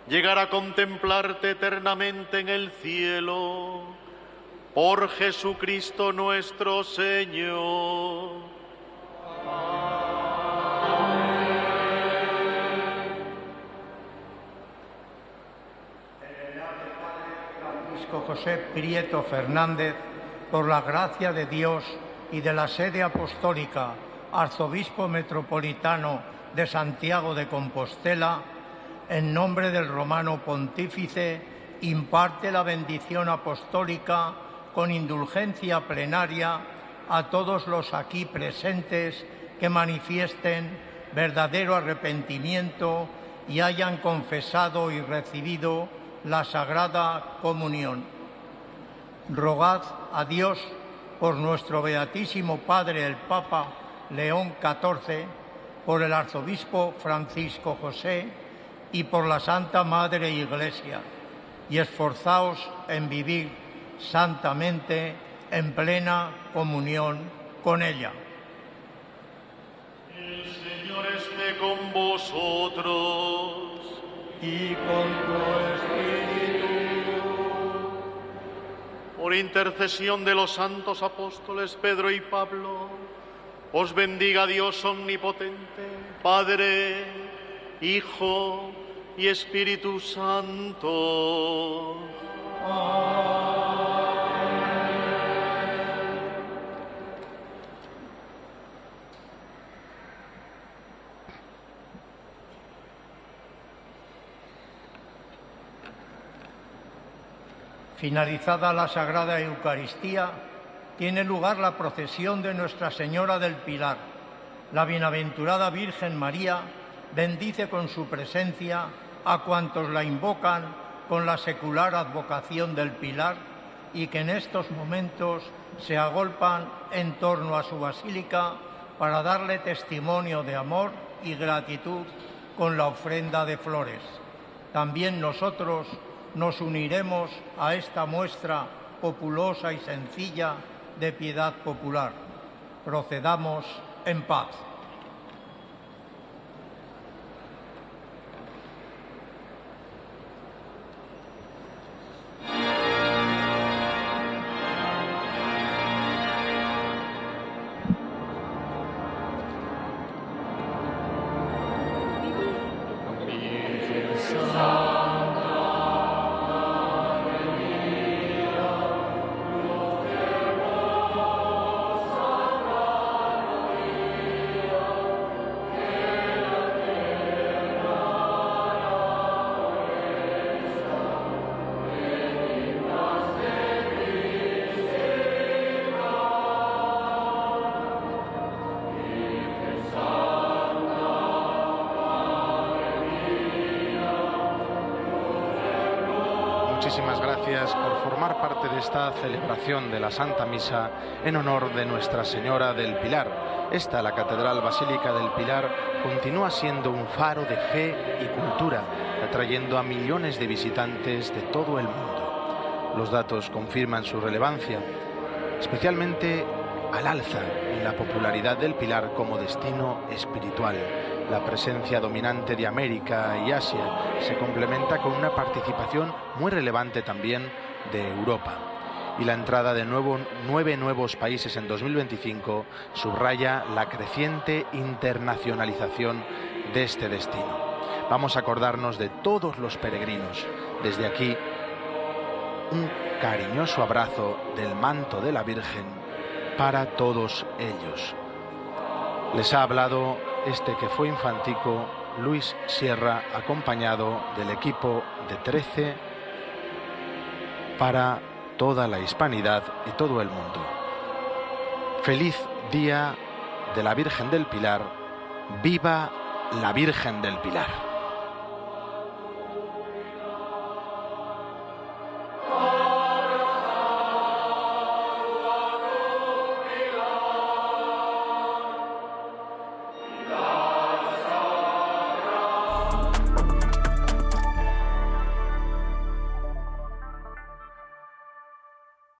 llegar a contemplarte eternamente en el cielo. Por Jesucristo nuestro Señor. Francisco José Prieto Fernández, por la gracia de Dios y de la sede apostólica, arzobispo metropolitano de Santiago de Compostela, en nombre del romano pontífice, imparte la bendición apostólica con indulgencia plenaria a todos los aquí presentes que manifiesten verdadero arrepentimiento y hayan confesado y recibido la Sagrada Comunión. Rogad a Dios por nuestro Beatísimo Padre el Papa León XIV, por el Arzobispo Francisco José y por la Santa Madre Iglesia, y esforzaos en vivir santamente en plena comunión con ella. El Señor esté con vosotros. Y con tu espíritu. Por intercesión de los santos apóstoles Pedro y Pablo, os bendiga Dios omnipotente, Padre, Hijo y Espíritu Santo. Finalizada la Sagrada Eucaristía, tiene lugar la procesión de Nuestra Señora del Pilar. La bienaventurada Virgen María bendice con su presencia a cuantos la invocan con la secular advocación del Pilar y que en estos momentos se agolpan en torno a su basílica para darle testimonio de amor y gratitud con la ofrenda de flores. También nosotros nos uniremos a esta muestra populosa y sencilla de piedad popular. Procedamos en paz. Muchísimas gracias por formar parte de esta celebración de la Santa Misa en honor de Nuestra Señora del Pilar. Esta, la Catedral Basílica del Pilar, continúa siendo un faro de fe y cultura, atrayendo a millones de visitantes de todo el mundo. Los datos confirman su relevancia, especialmente al alza en la popularidad del Pilar como destino espiritual. La presencia dominante de América y Asia se complementa con una participación muy relevante también de Europa. Y la entrada de 9 nuevos países en 2025 subraya la creciente internacionalización de este destino. Vamos a acordarnos de todos los peregrinos. Desde aquí, un cariñoso abrazo del manto de la Virgen para todos ellos. Les ha hablado este que fue infantico, Luis Sierra, acompañado del equipo de 13 para toda la hispanidad y todo el mundo. Feliz Día de la Virgen del Pilar. ¡Viva la Virgen del Pilar!